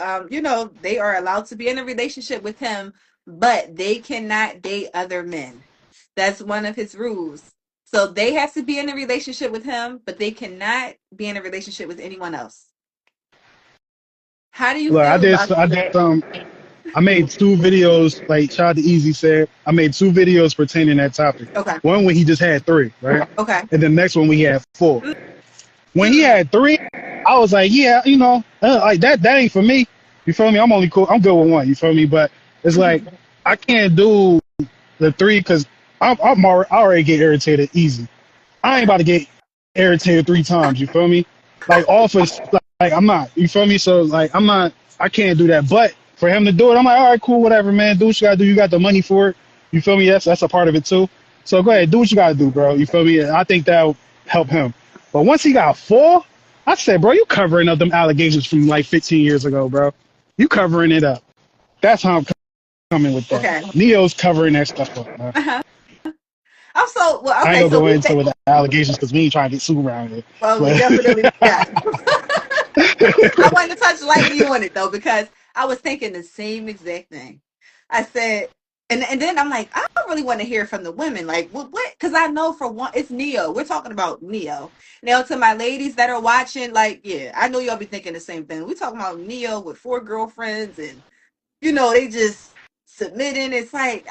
S2: they are allowed to be in a relationship with him, but they cannot date other men. That's one of his rules. So they have to be in a relationship with him, but they cannot be in a relationship with anyone else. How do you
S1: Look,
S2: feel about
S1: I did I made 2 videos, like shout out to Easy said. I made 2 videos pertaining to that topic.
S2: Okay.
S1: One when he just had 3, right?
S2: Okay.
S1: And the next one we had 4.
S2: Mm.
S1: When he had 3, I was like, yeah, like that ain't for me. You feel me? I'm only cool. I'm good with 1. You feel me? But it's like I can't do the 3 because I already get irritated easy. I ain't about to get irritated 3 times. You feel me? Like off of like I'm not. You feel me? So like I'm not. I can't do that. But for him to do it, I'm like, all right, cool, whatever, man. Do what you gotta do. You got the money for it. You feel me? That's a part of it too. So go ahead, do what you gotta do, bro. You feel me? I think that'll help him. But once he got 4, I said, bro, you covering up them allegations from like 15 years ago, bro. You covering it up. That's how I'm coming with that.
S2: Okay.
S1: Neo's covering that stuff up, man.
S2: Uh-huh. Also, well,
S1: I
S2: okay,
S1: ain't
S2: so
S1: gonna go
S2: we
S1: into the allegations because we ain't trying to get sued around here.
S2: well, we definitely got. I wanted to touch lightly on it though because I was thinking the same exact thing. I said, and then I'm like, I don't really want to hear from the women. Like, what? Because I know for one, it's Neo. We're talking about Neo. Now, to my ladies that are watching, like, yeah, I know y'all be thinking the same thing. We talking about Neo with 4 girlfriends, and they just submitting. It's like,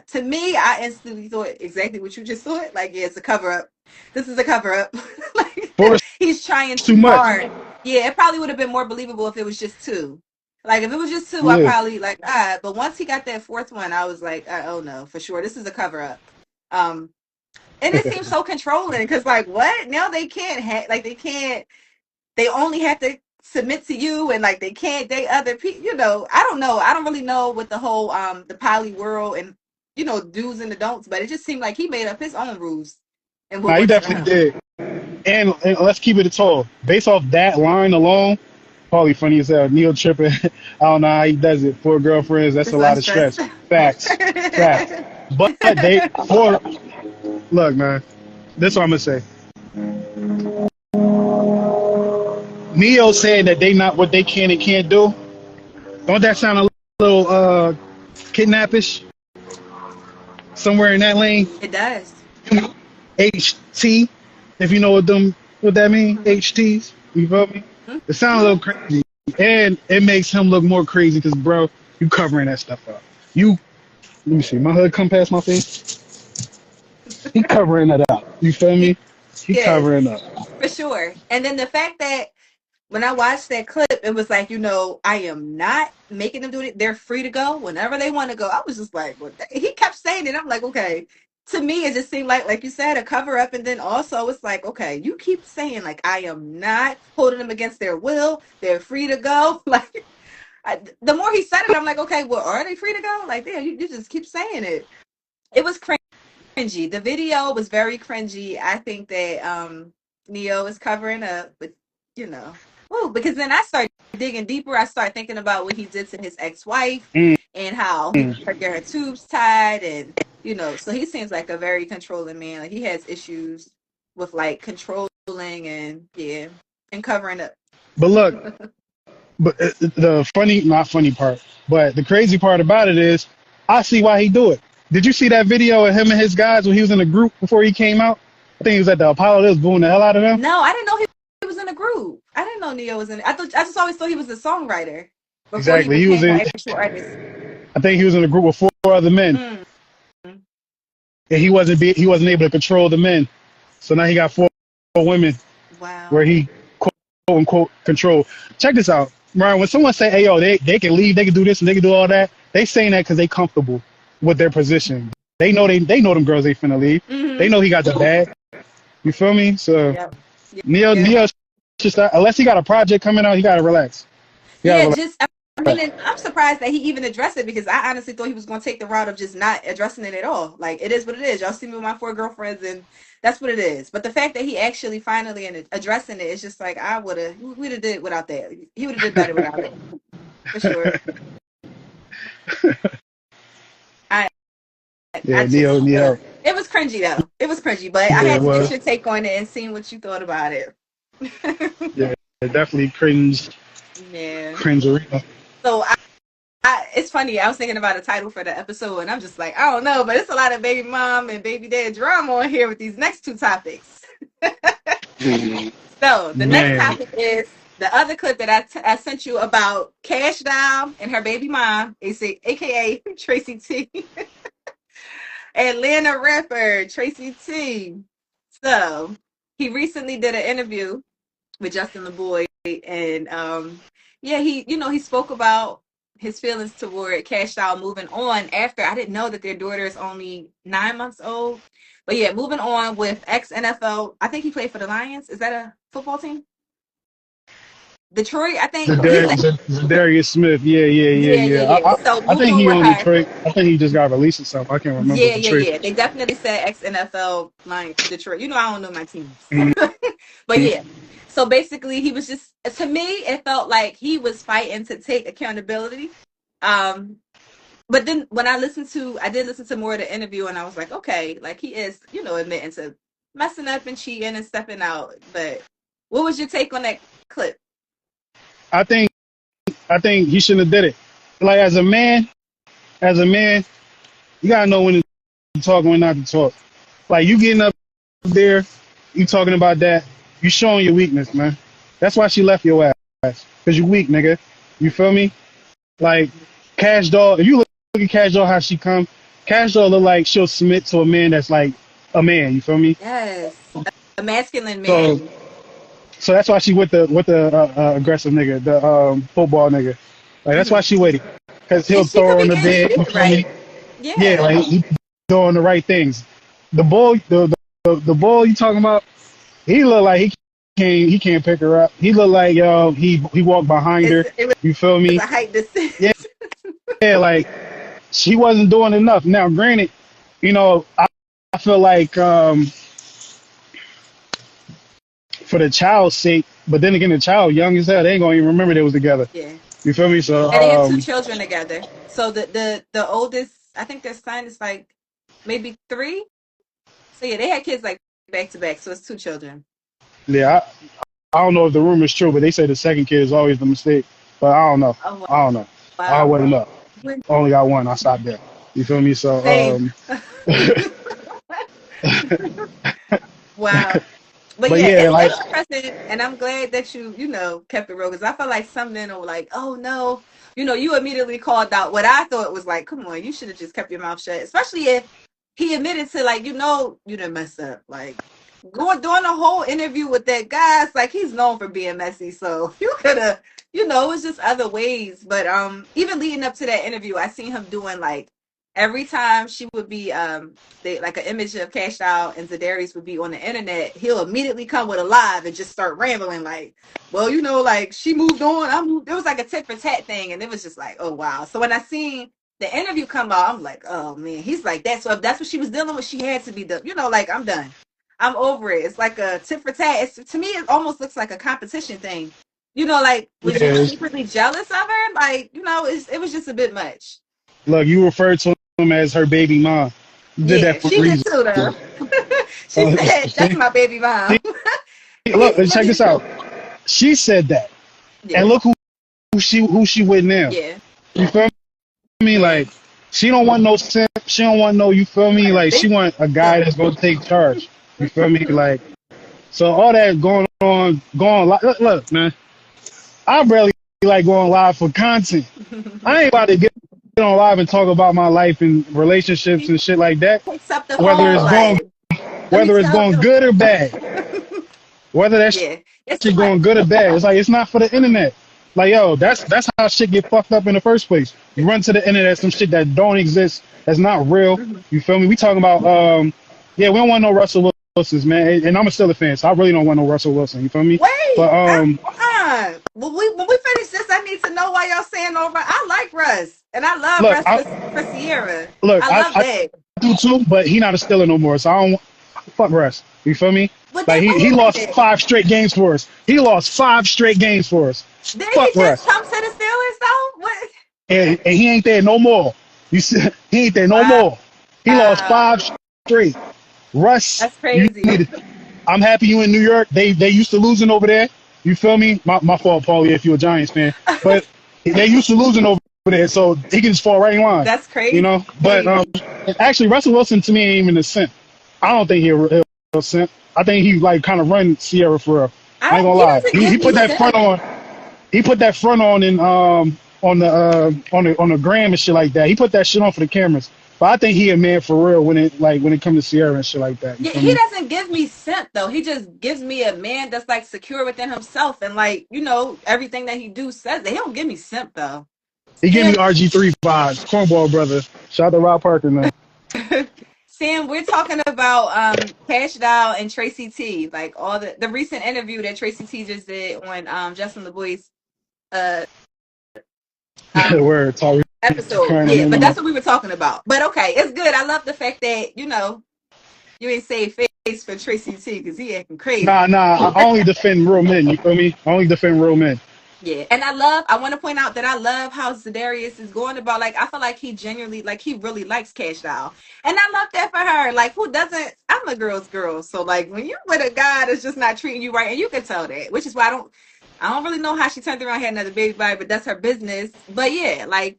S2: to me, I instantly thought exactly what you just thought. Like, yeah, it's a cover up. This is a cover up. Like,
S1: Force
S2: he's trying
S1: too
S2: too
S1: much.
S2: hard. Yeah, it probably would have been more believable if it was just 2. Like, if it was just 2, I
S1: Yeah.
S2: probably like, but once he got that 4th one, I was like, oh no, for sure, this is a cover up. And it seems so controlling because, like, what? Now they can't they can't. They only have to submit to you, and like they can't date other people. I don't know. I don't really know what the whole the poly world and do's and the don'ts, but it just seemed like he made up his own rules and what
S1: Nah, he
S2: works for
S1: definitely
S2: him.
S1: did. And let's keep it tall. Based off that line alone, probably funny as hell. Neil tripping. I don't know how he does it. 4 girlfriends, that's a
S2: It's
S1: lot of
S2: unstressed.
S1: stress. Facts. Facts. But they 4 look, man. This is what I'm gonna say. Neo saying that they not what they can and can't do. Don't that sound a little kidnappish? Somewhere in that lane.
S2: It does.
S1: HT, if you know what that means.
S2: Mm-hmm.
S1: HTs. You feel me? It sounds a
S2: Mm-hmm.
S1: little crazy, and it makes him look more crazy because, bro, you covering that stuff up. You let me see. My hood come past my face. He covering it up. You feel
S2: He
S1: me? He
S2: is,
S1: covering up.
S2: for sure. And then the fact that when I watched that clip, it was like, I am not making them do it. They're free to go whenever they want to go. I was just like, well, he kept saying it. I'm like, okay. To me, it just seemed like you said, a cover up. And then also it's like, okay, you keep saying like, I am not holding them against their will. They're free to go. Like, the more he said it, I'm like, okay, well, are they free to go? Like, yeah, you just keep saying it. It was cringy. The video was very cringy. I think that Neo is covering up, but because then I started digging deeper. I started thinking about what he did to his ex-wife
S1: Mm.
S2: and how he tried to get her tubes tied, and so he seems like a very controlling man. Like he has issues with like controlling and and covering up.
S1: But look, but the not funny part, but the crazy part about it is, I see why he do it. Did you see that video of him and his guys when he was in the group before he came out? I think he was at the Apollo. They was booing the hell out of them.
S2: No, I didn't know he was in a group. I didn't know Neo was in it. I just always thought he was a songwriter before he
S1: Exactly. He was
S2: became
S1: in.
S2: an actual artist.
S1: I think he was in a group with 4 other men,
S2: Mm.
S1: and he wasn't able to control the men. So now he got 4 women
S2: Wow.
S1: where he quote unquote control. Check this out, Ryan. When someone say, "Hey, yo, they can leave, they can do this, and they can do all that," they saying that because they comfortable with their position. They know them girls ain't finna leave.
S2: Mm-hmm.
S1: They know he got the bag. You feel me? So
S2: Yep.
S1: Neo just unless he got a project coming out, he gotta relax.
S2: I'm surprised that he even addressed it because I honestly thought he was going to take the route of just not addressing it at all. Like, it is what it is. Y'all see me with my 4 girlfriends, and that's what it is. But the fact that he actually finally addressing it, it's just like, we'd have did without that. He would have did better without it, for sure.
S1: Neo.
S2: It was cringy though. It was cringy, but I had to get your take on it and seeing what you thought about it.
S1: Yeah, definitely cringe.
S2: Yeah.
S1: Cringery.
S2: So it's funny. I was thinking about a title for the episode, and I'm just like, I don't know, but it's a lot of baby mom and baby dad drama on here with these next 2 topics. So the next topic is the other clip that I sent you about Cash Doll and her baby mom, aka Tracy T. Atlanta rapper Tracy T. So he recently did an interview with Justin LeBoy, and he spoke about his feelings toward Cash Doll moving on after. I didn't know that their daughter is only 9 months old, but yeah, moving on with ex NFL. I think he played for the Lions. Is that a football team? Detroit, I think.
S1: Darius Smith. Yeah.
S2: So
S1: I think
S2: moving on
S1: he
S2: with
S1: on
S2: her.
S1: Detroit. I think he just got released or something. I can't remember.
S2: Yeah. They definitely said ex NFL Lions Detroit. I don't know my teams, but yeah. So basically, he was just, to me, it felt like he was fighting to take accountability. But then when I did listen to more of the interview, and I was like, okay, like he is, admitting to messing up and cheating and stepping out. But what was your take on that clip?
S1: I think he shouldn't have did it. Like as a man, you gotta know when to talk and when not to talk. Like you getting up there, you talking about that, you showing your weakness, man. That's why she left your ass. Cause you weak, nigga. You feel me? Like Cash Doll, if you look at Cash Doll how she come, Cash Doll look like she'll submit to a man that's like a man, you feel me?
S2: Yes. A masculine man.
S1: So that's why she with the aggressive nigga, the football nigga. Like that's why she waited. Cause he'll throw her on the bed. You feel me? Yeah, like he doing the right things. The boy you talking about, he look like he can't pick her up. He look like he walked behind her. You feel me?
S2: It's a height decision.
S1: Yeah, like she wasn't doing enough. Now, granted, I feel like for the child's sake, but then again, the child young as hell, they ain't gonna even remember they was together.
S2: Yeah.
S1: You feel me? So
S2: and they have 2 children together. So the oldest, I think their son is like maybe 3. So yeah, they had kids like back to back. So it's 2 children.
S1: Yeah, I don't know if the rumor is true, but they say the second kid is always the mistake. But I don't know.
S2: Oh, wow.
S1: I don't know. I
S2: Wow.
S1: wasn't up.
S2: When-
S1: Only got one. I stopped there. You feel me? So,
S2: Same. Wow. But
S1: but
S2: yeah,
S1: yeah, like,
S2: it's interesting, and I'm glad that you know kept it real because I felt like some men were like, oh no, you immediately called out what I thought was like, come on, you should have just kept your mouth shut, especially if he admitted to like, you didn't mess up, like doing a whole interview with that guy. It's like he's known for being messy, so you could have, it was just other ways. But even leading up to that interview, I seen him doing like every time she would be they like an image of Cash Out and Zadarius would be on the internet, he'll immediately come with a live and just start rambling like, well, like she moved on, I moved. It was like a tit for tat thing, and it was just like, oh wow. So when I seen the interview come out, I'm like, oh man, he's like that. So if that's what she was dealing with, she had to be done. Like I'm done. I'm over it. It's like a tit for tat. To me, it almost looks like a competition thing. Like was you
S1: yeah,
S2: secretly jealous of her? Like, it was just a bit much.
S1: look, you referred to him as her baby mom. You did that
S2: Yeah,
S1: for a
S2: she did
S1: reason.
S2: too, though. She said, "That's
S1: See?
S2: my baby mom."
S1: Look, check this out. She said that, and
S2: Yeah,
S1: look who she with now.
S2: yeah,
S1: You feel me?
S2: yeah.
S1: Like, she don't want no simp. She don't want no. You feel me? Like, she
S2: They
S1: want a guy
S2: so
S1: that's gonna take charge. You feel me? Like, so all that going look, man. I barely like going live for content. I ain't about to get on live and talk about my life and relationships
S2: he
S1: and shit like that.
S2: takes up the
S1: Whether
S2: whole
S1: it's going
S2: like. Let me tell you.
S1: good or bad. Whether that
S2: Yeah, it's too
S1: shit
S2: much.
S1: going good or bad. It's like, it's not for the internet. Like, yo, that's how shit get fucked up in the first place. You run to the internet, some shit that don't exist, that's not real.
S2: Mhm.
S1: You feel me? We talking about yeah, we don't want no Russell Wilsons, man. And I'm a Steelers fan, so I really don't want no Russell Wilson. You feel me? But
S2: Wait, hold on. When we finish this, I need to know why y'all saying over. I like Russ, and I love
S1: look,
S2: Russ for Sierra.
S1: look,
S2: I love
S1: I
S2: that.
S1: do too, but he not a Steeler no more, so I don't fuck Russ. You feel me?
S2: But then
S1: Like,
S2: wait
S1: he
S2: a
S1: lost
S2: minute.
S1: 5 straight games for us. He lost 5 straight games for us.
S2: Did he
S1: Fuck
S2: just
S1: Russ.
S2: come to the Steelers though? What?
S1: And he ain't there no more. You see, he ain't there no more. He lost
S2: Wow,
S1: 5 straight. Russ,
S2: that's
S1: you
S2: crazy.
S1: need to, I'm happy you in New York. They used to losing over there. You feel me? My fault, Paulie, if you're a Giants fan. But they used to losing over there, so he can just fall right in line.
S2: That's
S1: You
S2: crazy.
S1: know? But actually, Russell Wilson to me ain't even a simp. I don't think he's a real simp. I think he like kind of run Sierra for real. I ain't gonna
S2: He
S1: lie.
S2: doesn't
S1: He
S2: give me
S1: put that front
S2: sense.
S1: on. He put that front on in on the gram and shit like that. He put that shit on for the cameras. But I think he a man for real when it comes to Sierra and shit like that. You
S2: Yeah,
S1: feel
S2: he
S1: me?
S2: doesn't give me simp though. He just gives me a man that's like secure within himself and like everything that he do says that he don't give me simp though.
S1: He gave me
S2: Sam,
S1: RG3 vibes. Cornball brother. Shout out to Rob Parker man.
S2: Sam, we're talking about Cash Doll and Tracy T, like all the recent interview that Tracy T just did on Justin LeBoy's uh um
S1: Word. Tyree
S2: episode.
S1: crying on the
S2: Yeah, but that's
S1: internet.
S2: what we were talking about. But okay, it's good. I love the fact that you ain't saved face for Tracy T because he acting crazy.
S1: Nah. I only defend real men. You feel me? I only defend real men.
S2: Yeah, and I want to point out that I love how Zadarius is going about, like, I feel like he genuinely, like, he really likes Cash Doll. And I love that for her. Like, who doesn't? I'm a girl's girl. So, like, when you're with a guy that's just not treating you right, and you can tell that, which is why I don't really know how she turned around and had another baby by, but that's her business. But yeah, like,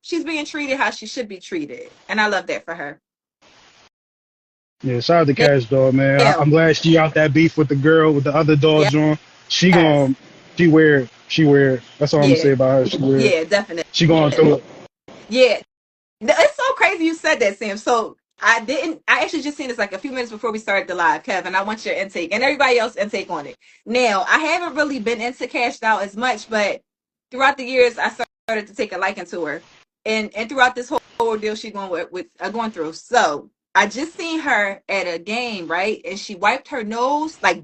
S2: she's being treated how she should be treated. And I love that for her.
S1: Yeah, shout out to Cash Dog, man.
S2: Yeah.
S1: I'm glad she out that beef with the girl with the other dog John. She
S2: Yes.
S1: gon' she weird. She weird. That's all I'm gonna
S2: Yeah.
S1: say about her. She weird.
S2: Yeah, definitely.
S1: She going through it.
S2: Yeah. It's so crazy you said that, Sam. So I actually just seen this like a few minutes before we started the live, Kevin. I want your intake and everybody else intake on it. Now, I haven't really been into Cash Doll as much, but throughout the years, I started to take a liking to her. And throughout this whole ordeal she's going going through. So I just seen her at a game, right? And she wiped her nose like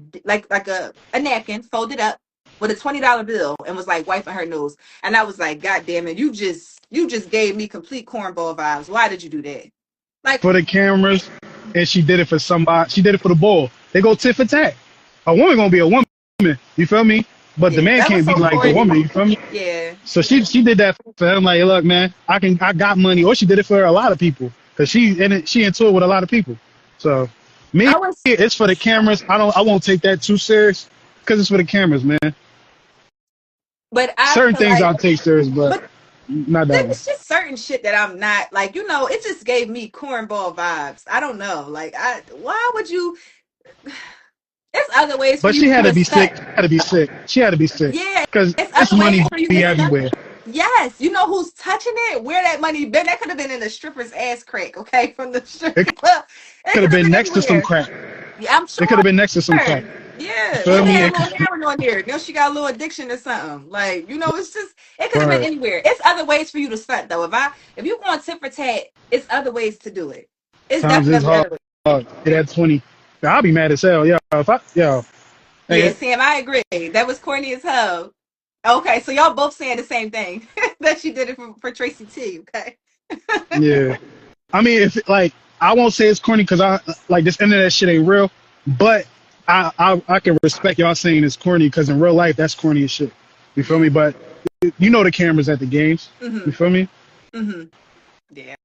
S2: a napkin, folded up with a $20 bill and was like wiping her nose. And I was like, God damn it, you just gave me complete cornball vibes. Why did you do that? Like,
S1: For the cameras, and she did it for somebody. She did it for the ball. They go tit for tat. A woman gonna be a woman. You feel me? But the
S2: yeah,
S1: man
S2: that was
S1: can't be
S2: so
S1: like the
S2: corny.
S1: woman. You feel me?
S2: Yeah.
S1: So she did that for him. Like, look, man, I got money. Or she did it for a lot of people because she into it with a lot of people. So me,
S2: I was
S1: it's for the cameras. I won't take that too serious because it's for the cameras, man.
S2: but I
S1: Certain
S2: feel
S1: things
S2: like
S1: I'll take serious, but
S2: but
S1: Not that one.
S2: There's just certain shit that I'm not like, it just gave me cornball vibes. I don't know. Like, why would you? There's other ways for
S1: But
S2: you
S1: she had to
S2: to
S1: be
S2: stunt.
S1: sick. She had to be sick. She had to be sick.
S2: Yeah,
S1: Because
S2: it's
S1: this
S2: other ways
S1: money
S2: for you
S1: be
S2: to stunt.
S1: everywhere.
S2: Yes, you know who's touching it? Where that money been? That could have been in the stripper's ass crack, okay, from the strip
S1: It
S2: club. It
S1: could have
S2: could have
S1: been
S2: been
S1: next to some
S2: anywhere.
S1: crack.
S2: Yeah, I'm
S1: It could
S2: sure.
S1: have been next to some crack. You
S2: Yeah,
S1: feel
S2: maybe
S1: me?
S2: had a little heroin on there. Now she got a little addiction or something. Like, it's just it could have been
S1: Right.
S2: anywhere. It's other ways for you to stunt though. If you going tit for tat, it's other ways to do it. It's
S1: Times is
S2: definitely
S1: hard.
S2: other ways.
S1: It had 20. I'll be mad as hell.
S2: Yeah,
S1: Hey,
S2: Sam, I agree. That was corny as hell. Okay, so y'all both saying the same thing that she did it for Tracy T. Okay.
S1: yeah. I mean, if like, I won't say it's corny because I like this internet shit ain't real, but I can respect y'all saying it's corny because in real life that's corny as shit. You feel me?
S2: Yeah.
S1: But you know the cameras at the games. You
S2: Mhm.
S1: feel me?
S2: Mhm. Yeah.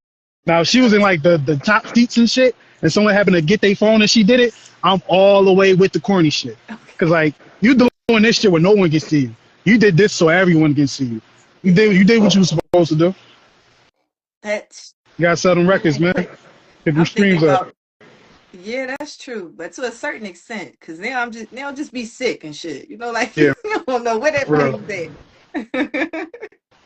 S1: Now if she was in like the top seats and shit, and someone happened to get their phone and she did it, I'm all the way with the corny shit. Cause like you doing this shit where no one can see you. You did this so everyone can see you. You did what you were supposed to do.
S2: That's.
S1: You gotta sell them records, man. Get them
S2: I'm thinking
S1: streams up.
S2: about. Yeah, that's true, but to a certain extent, because now I'll just be sick and shit. Like
S1: Yeah,
S2: you don't know where that
S1: for
S2: money
S1: real.
S2: was at.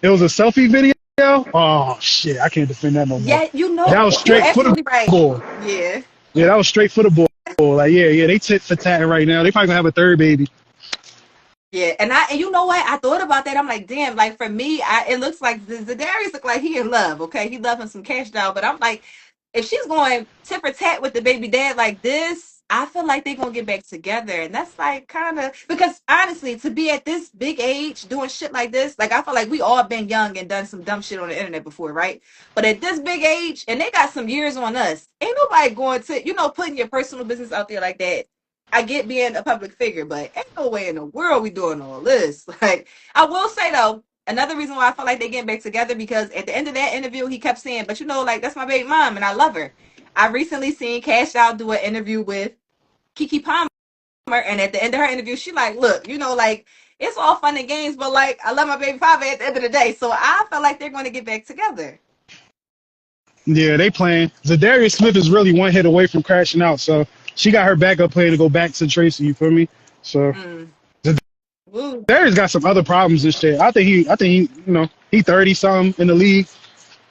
S1: It was a selfie video. Oh shit, I can't defend that no more.
S2: Yeah,
S1: That was
S2: you're
S1: straight for the
S2: absolutely right.
S1: ball.
S2: Yeah.
S1: Yeah, that was straight for the ball. Like yeah, they tit for tat right now. They probably gonna have a third baby.
S2: Yeah, and you know what? I thought about that. I'm like, damn. Like for me, it looks like the Darius look like he in love. Okay, he loving some cash doll, but I'm like, if she's going tit for tat with the baby dad like this, I feel like they're gonna get back together, and that's like kind of because honestly, to be at this big age doing shit like this, like I feel like we all been young and done some dumb shit on the internet before, right? But at this big age, and they got some years on us, ain't nobody going to putting your personal business out there like that. I get being a public figure, but ain't no way in the world we doing all this. Like, I will say though, another reason why I feel like they getting back together because at the end of that interview, he kept saying, "But like that's my baby mom, and I love her." I recently seen Cash Out do an interview with Kiki Palmer, and at the end of her interview, she like, "Look, like it's all fun and games, but like I love my baby father at the end of the day." So I feel like they're going to get back together.
S1: Yeah, they playing. Zadarius Smith is really one hit away from crashing out, so she got her backup plan to go back to Tracy. You feel me? So
S2: Mm.
S1: Zadarius got some other problems and shit. I think he, he 30 something in the league.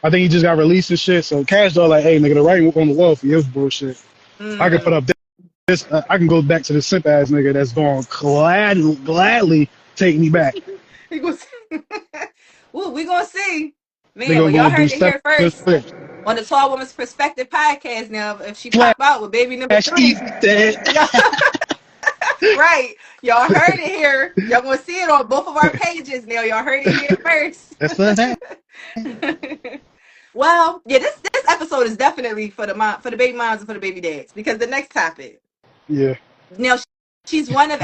S1: I think he just got released and shit. So Cash Doll like, hey nigga, the writing on the wall for your bullshit. I can put up this. I can go back to the simp ass nigga that's going to gladly take me back.
S2: Well, we gonna see.
S1: They
S2: Man, well,
S1: gonna
S2: y'all
S1: go do
S2: heard it
S1: step
S2: here first
S1: flips.
S2: on the Tall Woman's Perspective podcast. Now, if she
S1: Flash
S2: pop out with baby number 3,
S1: that.
S2: right? Y'all heard it here. Y'all gonna see it on both of our pages. Now, y'all heard it here first.
S1: That's what that.
S2: Well, yeah, this episode is definitely for the baby moms and for the baby dads because the next topic.
S1: Yeah.
S2: Now, she's one of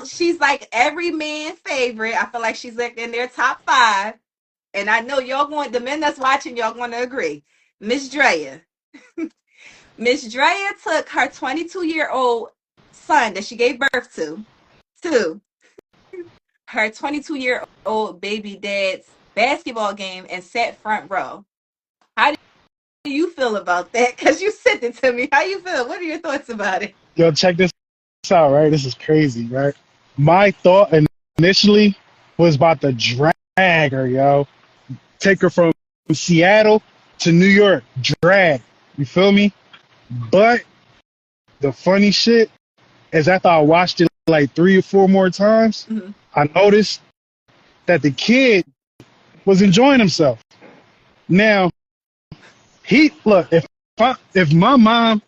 S2: she's like every man's favorite. I feel like she's like in their top 5. And I know the men that's watching, y'all going to agree. Miss Drea. Miss Drea took her 22-year-old son that she gave birth to her 22-year-old baby dad's basketball game and sat front row. How do you feel about that? Because you sent it to me. How you feel? What are your thoughts about it?
S1: Yo, check this out, right? This is crazy, right? My thought initially was about to drag her, yo. Take her from Seattle to New York. Drag. You feel me? But the funny shit is after I watched it like 3 or 4 more times,
S2: Mm-hmm.
S1: I noticed that the kid was enjoying himself. Now, if my mom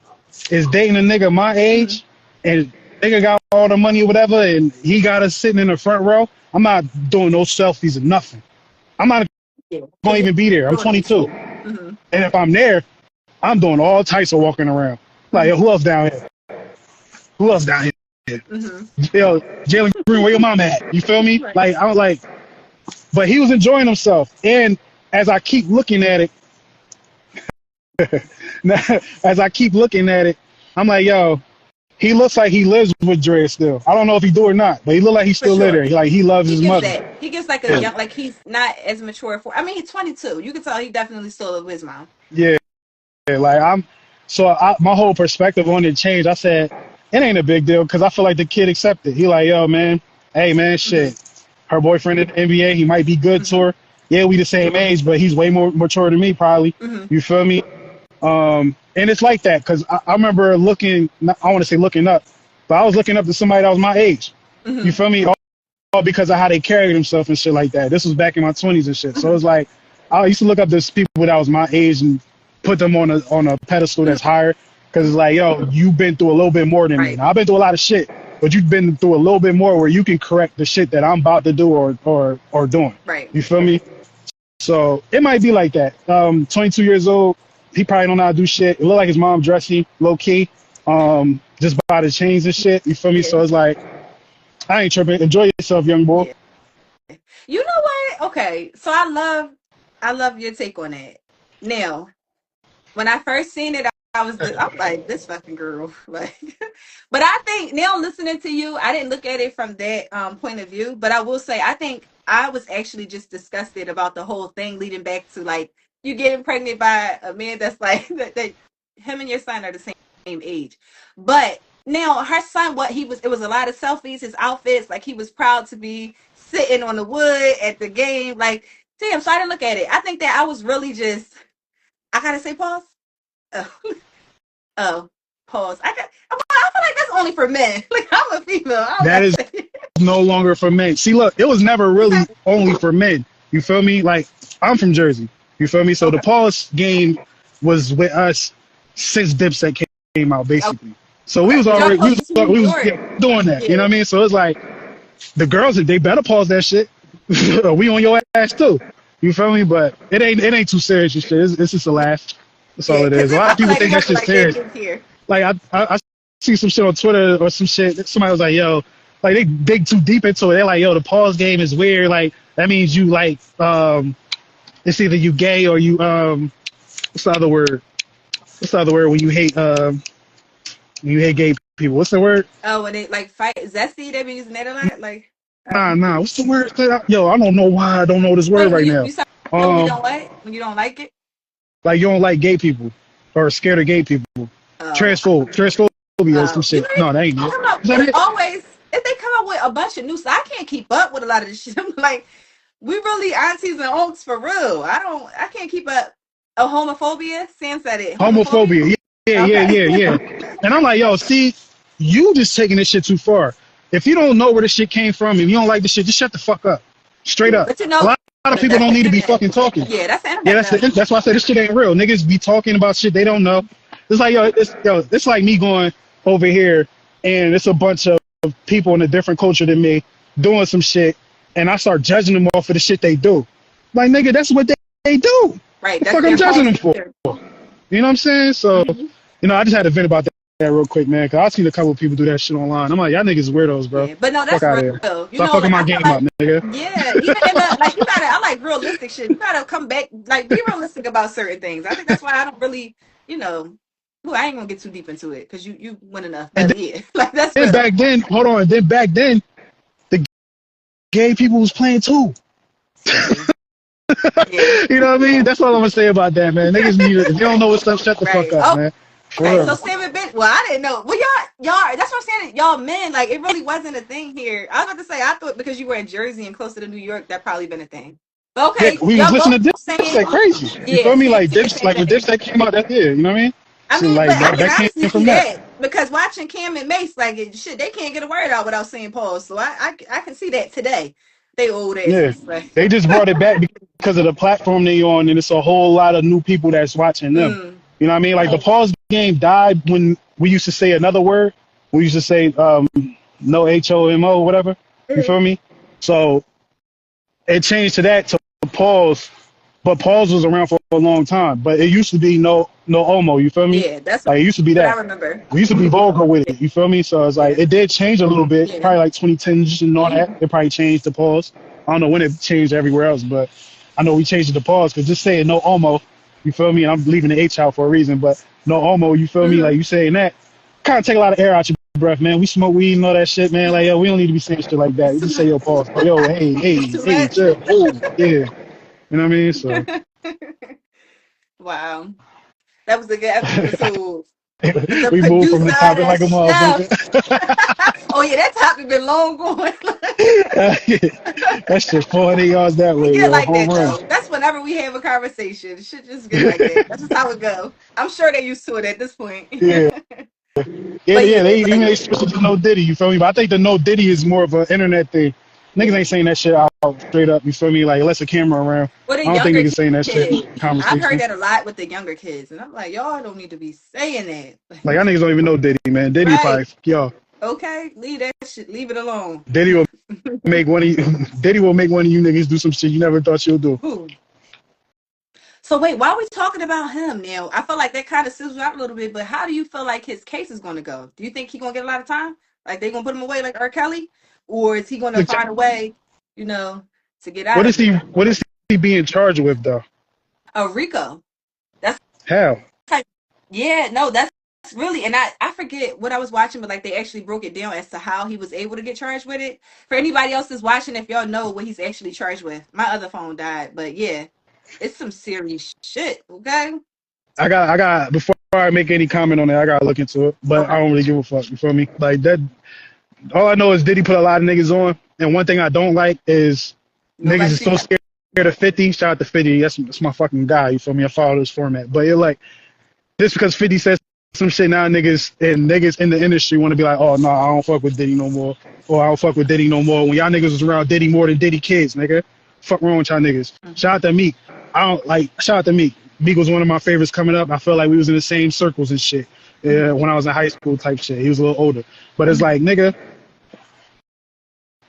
S1: is dating a nigga my age and nigga got all the money or whatever and he got us sitting in the front row, I'm not doing no selfies or nothing. I'm not going to even be there. I'm 22.
S2: Mm-hmm.
S1: And if I'm there, I'm doing all types of walking around. Like, yo, who else down here? Who else down here?
S2: Mm-hmm.
S1: Yo, Jalen Green, where your mom at? You feel me?
S2: Right.
S1: Like, I was like, but he was enjoying himself. And as I keep looking at it, I'm like, yo, he looks like he lives with Dre still. I don't know if he do or not, but he look like he
S2: For
S1: still live
S2: sure.
S1: there. Like he loves his
S2: gives
S1: mother.
S2: that. He gives like a young, like he's not as mature for. I mean, he's 22. You can tell he definitely still lives with his mom.
S1: Yeah, like my whole perspective on it changed. I said it ain't a big deal because I feel like the kid accepted. He like, yo, man, hey, man, shit. Her boyfriend in the NBA, he might be good to her. Yeah, we the same age, but he's way more mature than me, probably. You feel me? And it's like that because I remember looking. I want to say looking up, but I was looking up to somebody that was my age. You feel me? All because of how they carried themselves and shit like that. This was back in my 20s and shit. So it's like I used to look up to people that was my age and put them on a pedestal that's higher because it's like, yo, you've been through a little bit more than me. Now, I've been through a lot of shit, but you've been through a little bit more where you can correct the shit that I'm about to do or doing.
S2: Right.
S1: You feel me? So it might be like that. 22 years old, he probably don't know how to do shit. It look like his mom dressy, low key, just by the chains and shit. You feel me? So it's like, I ain't tripping. Enjoy yourself, young boy.
S2: Yeah. You know what? Okay, so I love your take on that. Now, when I first seen it, I'm like, this fucking girl. Like, but I think now listening to you, I didn't look at it from that point of view. But I will say, I think I was actually just disgusted about the whole thing leading back to like you getting pregnant by a man that's like that him and your son are the same age. But now her son, it was a lot of selfies, his outfits, like he was proud to be sitting on the wood at the game. Like, damn, so I didn't look at it. I think that I was really just I gotta say pause. Oh, oh, pause. I feel like that's only for men. Like I'm a female.
S1: That is no longer for men. See, look, it was never really only for men. You feel me? Like I'm from Jersey. You feel me? So the pause game was with us since Dipset came out, basically. So we was already we was doing that. You know what I mean? So it's like the girls, they better pause that shit. We on your ass too. You feel me? But it ain't too serious and shit. It's just a laugh. That's all it is. A lot of people think that's just serious. Like I see some shit on Twitter or some shit. Somebody was like, yo, like they dig too deep into it. They're like, yo, the pause game is weird. Like that means you like it's either you gay or you what's the other word? What's the other word when you hate gay people? What's the word?
S2: Oh, when they like fight zesty, they be using that a lot. Like
S1: nah. What's the word? Yo, I don't know why I don't know this word right now.
S2: You when you don't like when you don't like it.
S1: Like you don't like gay people or scared of gay people. Transphobia or some shit. No, that ain't it.
S2: I don't know. Always if they come up with a bunch of new stuff, I can't keep up with a lot of this shit. I'm like, we really aunties and uncles for real. I can't keep up. A homophobia? Sam said it.
S1: Homophobia. Yeah. And I'm like, yo, see, you just taking this shit too far. If you don't know where this shit came from, if you don't like this shit, just shut the fuck up. Straight up.
S2: But you know,
S1: a lot of people don't need to be fucking talking.
S2: Yeah, that's
S1: why I said this shit ain't real. Niggas be talking about shit they don't know. It's like, it's like me going over here and it's a bunch of people in a different culture than me doing some shit and I start judging them off for the shit they do. Like, nigga, that's what they do.
S2: Right.
S1: What the fuck I'm judging them for? You know what I'm saying? So, I just had to vent about that real quick, man, because I've seen a couple of people do that shit online. I'm like, y'all niggas weirdos, bro.
S2: Yeah, but no, that's real.
S1: Stop fucking my game up, nigga.
S2: Yeah, even like you gotta, I like realistic shit. You gotta come back, like be realistic about certain things. I think that's why I don't really, I ain't gonna get too deep into it because you went enough. But yeah, like that's.
S1: Then back then, back then, the gay people was playing too. Yeah. You know what I mean? That's all I'm gonna say about that, man. Niggas need it. If you don't know what's up, shut the fuck up, man.
S2: Okay, so Sam and Ben, well, I didn't know. Well, y'all, that's what I'm saying. Y'all men, like, it really wasn't a thing here. I was about to say, I thought because you were in Jersey and closer to New York, that probably been a thing. But okay,
S1: yeah, we was listening to Dipset crazy. You feel me? Like Dipset, like when Dipset came out, that you know what I mean?
S2: I mean,
S1: like, that came from that.
S2: Because watching Cam and Mace, like, shit, they can't get a word out without saying pause. So I can see that today. They old ass.
S1: Yeah,
S2: like.
S1: They just brought it back because of the platform they on, and it's a whole lot of new people that's watching them. You know what I mean? Like the pause game died when we used to say another word. We used to say no HOMO, whatever. You feel me? So it changed to that to pause, but pause was around for a long time. But it used to be no homo. You feel me?
S2: Yeah, that's
S1: like it used to be that.
S2: I remember.
S1: We used to be vulgar with it. You feel me? So it's like it did change a little bit. Probably like 2010 and all that. It probably changed the pause. I don't know when it changed everywhere else, but I know we changed it to pause because just saying no homo. You feel me? And I'm leaving the H out for a reason, but no homo, you feel me? Like you saying that, kind of take a lot of air out your breath, man. We smoke weed and all that shit, man. Like, yo, we don't need to be saying shit like that. You just say, yo, pause. Or, yo,
S2: Too
S1: hey,
S2: much.
S1: chill. Oh, yeah. You know what I mean? So.
S2: Wow. That was a good episode. The
S1: We moved from
S2: producer
S1: the
S2: of
S1: topic
S2: that
S1: like a
S2: chef.
S1: motherfucker.
S2: Oh yeah, that topic been long going.
S1: That shit 40 yards that
S2: We
S1: way,
S2: get
S1: yo.
S2: like
S1: Home
S2: that
S1: run.
S2: though. That's whenever we have a conversation. It should just get like that. That's just how it go. I'm sure they're used to it at this point.
S1: Yeah.
S2: But
S1: Yeah,
S2: yeah,
S1: they
S2: but
S1: even they
S2: yeah.
S1: switched it to no Diddy, you feel me? But I think the no Diddy is more of an internet thing. Niggas
S2: Yeah.
S1: ain't saying that shit out straight up, you feel me? Like, unless a camera around.
S2: For the
S1: I don't think
S2: younger
S1: niggas saying that shit in
S2: kids. I've heard
S1: conversations.
S2: that a lot with the younger kids. And I'm like, y'all don't need to be saying
S1: Like,
S2: that.
S1: y'all niggas don't even know Diddy, man. Diddy
S2: Right.
S1: probably, yo,
S2: Okay. Leave that shit. Leave it alone.
S1: Diddy will make one of you, Diddy will make one of you niggas do some shit you never thought you'll do.
S2: Who? So wait, why are we talking about him now? I feel like that kind of sizzles out a little bit, but how do you feel like his case is going to go? Do you think he's going to get a lot of time? Like they going to put him away like R. Kelly? Or is he going to find a way, to get out of it?
S1: What is he being charged with, though?
S2: Oh, Rico. That's
S1: How?
S2: like, yeah, no, that's really, and I forget what I was watching, but like they actually broke it down as to how he was able to get charged with it. For anybody else that's watching, if y'all know what he's actually charged with, my other phone died, but yeah, it's some serious shit. Okay.
S1: Before I make any comment on that, I gotta look into it. But I
S2: Okay.
S1: don't really give a fuck. You feel me? Like that. All I know is Diddy put a lot of niggas on, and one thing I don't like is niggas
S2: Nobody
S1: is
S2: see
S1: so
S2: that.
S1: scared of 50. Shout out to 50. That's my fucking guy. You feel me? I follow this format. But you're like, just because 50 says some shit now, niggas in the industry want to be like, oh no, I don't fuck with Diddy no more, or I don't fuck with Diddy no more. When y'all niggas was around Diddy more than Diddy kids, nigga. Fuck wrong with y'all niggas. Shout out to Meek. I don't like. Shout out to Meek. Meek was one of my favorites coming up. I felt like we was in the same circles and shit. Yeah, when I was in high school type shit. He was a little older, but it's like, nigga,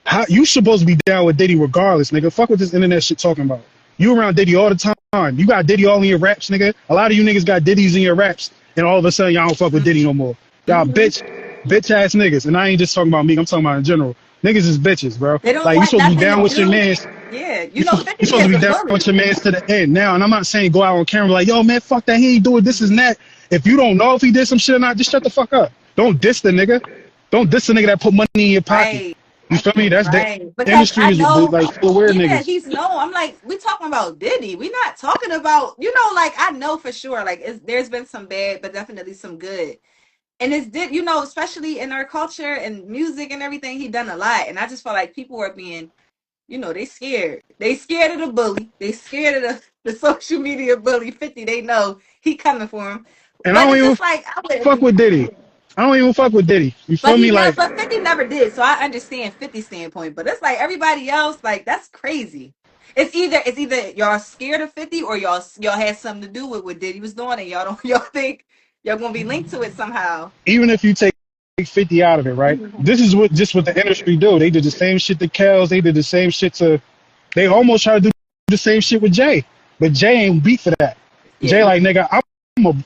S1: how you supposed to be down with Diddy regardless, nigga? Fuck what this internet shit talking about. You around Diddy all the time. You got Diddy all in your raps, nigga. A lot of you niggas got Diddy's in your raps, and all of a sudden y'all don't fuck with Diddy no more. Y'all bitch ass niggas. And I ain't just talking about me. I'm talking about in general. Niggas is bitches, bro.
S2: They don't
S1: Like you
S2: want
S1: supposed to be
S2: nothing
S1: down
S2: to
S1: with your
S2: do.
S1: mans.
S2: Yeah,
S1: You supposed
S2: 50
S1: to
S2: is
S1: be
S2: a
S1: down
S2: bully.
S1: with your mans to the end now. And I'm not saying go out on camera like, yo, man, fuck that. He ain't doing this and that. If you don't know if he did some shit or not, just shut the fuck up. Don't diss the nigga. Don't diss the nigga that put money in your pocket.
S2: Right.
S1: You feel me? That's the
S2: Right. Because
S1: industry
S2: I
S1: is
S2: know,
S1: like full of weird
S2: yeah,
S1: niggas.
S2: he's known. I'm like, we talking about Diddy. We not talking about, like I know for sure, like there's been some bad, but definitely some good. And it's did, especially in our culture and music and everything, he done a lot. And I just feel like people are being, they scared. They scared of the bully. They scared of the social media bully 50. They know he coming for him.
S1: And I
S2: But
S1: don't
S2: it's
S1: even
S2: just like I wouldn't
S1: fuck
S2: be.
S1: with Diddy. I don't even fuck with Diddy. You
S2: But
S1: feel me? Like,
S2: but 50 never did. So I understand 50 standpoint. But it's like everybody else, like that's crazy. It's either y'all scared of 50 or y'all had something to do with what Diddy was doing and y'all don't y'all think y'all gonna be linked to it somehow.
S1: even if you take 50 out of it, right?
S2: Mhm.
S1: This is what the industry do. They did the same shit to Kels. They did the same shit to. They almost try to do the same shit with Jay, but Jay ain't beat for that. Jay
S2: Yeah.
S1: like, nigga,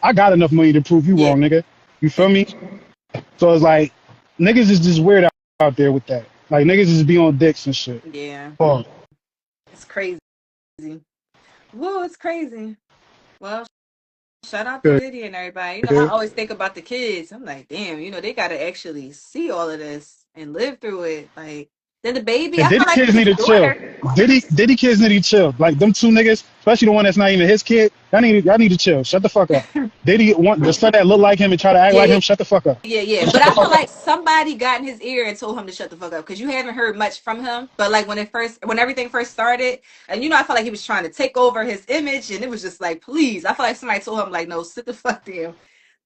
S1: I got enough money to prove you
S2: Yeah.
S1: wrong, nigga. You feel me? So it's like niggas is just weird out there with that. Like niggas just be on dicks and shit.
S2: Yeah.
S1: Oh,
S2: It's crazy. Whoa, it's crazy. Well, shout out to
S1: good,
S2: Diddy and everybody. I
S1: good.
S2: always think about the kids. I'm like, damn, they gotta actually see all of this and live through it. Like then the baby,
S1: And
S2: I feel
S1: Diddy
S2: like
S1: kids need
S2: his
S1: to chill.
S2: daughter.
S1: Diddy kids need to chill. Like them two niggas, especially the one that's not even his kid. Y'all need to chill. Shut the fuck up. Diddy want the son that look like him and try to act
S2: Yeah,
S1: like
S2: yeah,
S1: him. Shut the fuck up.
S2: yeah, yeah. But I feel like somebody got in his ear and told him to shut the fuck up because you haven't heard much from him. But like when everything first started, and I felt like he was trying to take over his image, and it was just like, please. I feel like somebody told him like, no, sit the fuck down,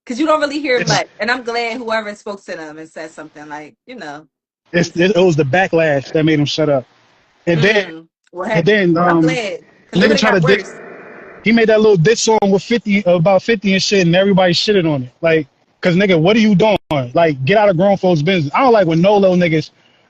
S2: because you don't really hear
S1: It's
S2: much. And I'm glad whoever spoke to them and said something like,
S1: it was the backlash that made him shut up. And then
S2: what
S1: and
S2: happened?
S1: then
S2: I'm glad because it would
S1: nigga
S2: have
S1: try to
S2: got
S1: diss.
S2: worse.
S1: He made that little diss song with 50 about 50 and shit, and everybody shitted on it. Like, cause nigga, what are you doing? Like, get out of grown folks' business. I don't like when no little niggas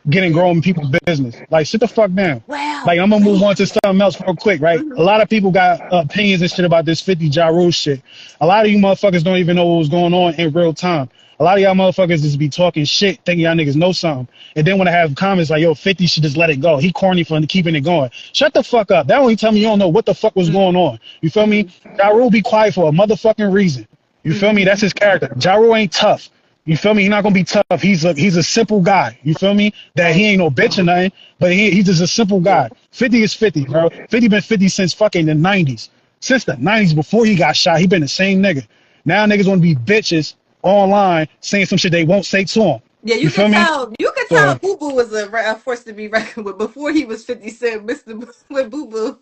S1: getting
S2: Yeah.
S1: grown people's business. Like, sit the fuck down.
S2: Wow.
S1: Like, I'm gonna move on to something else real quick, right? A lot of people got opinions and shit about this 50 Ja Rule shit. A lot of you motherfuckers don't even know what was going on in real time. A lot of y'all motherfuckers just be talking shit, thinking y'all niggas know something. And then when I have comments like, yo, 50 should just let it go. He corny for keeping it going. Shut the fuck up. That only tell me you don't know what the fuck was going on. You feel me? Ja Rule be quiet for a motherfucking reason. You feel me? That's his character. Ja Rule ain't tough. You feel me? He's not gonna be tough. He's a simple guy. You feel me? That he ain't no bitch or nothing, but he's just a simple guy. 50 is 50, bro. 50 been 50 since fucking the 90s. Since the 90s, before he got shot, he been the same nigga. Now niggas wanna be bitches online saying some shit they won't say to him.
S2: Yeah, you
S1: feel
S2: can
S1: me?
S2: tell. You can tell Boo Boo was a force to be reckoned with before he was 50 Cent, Mister with Boo Boo.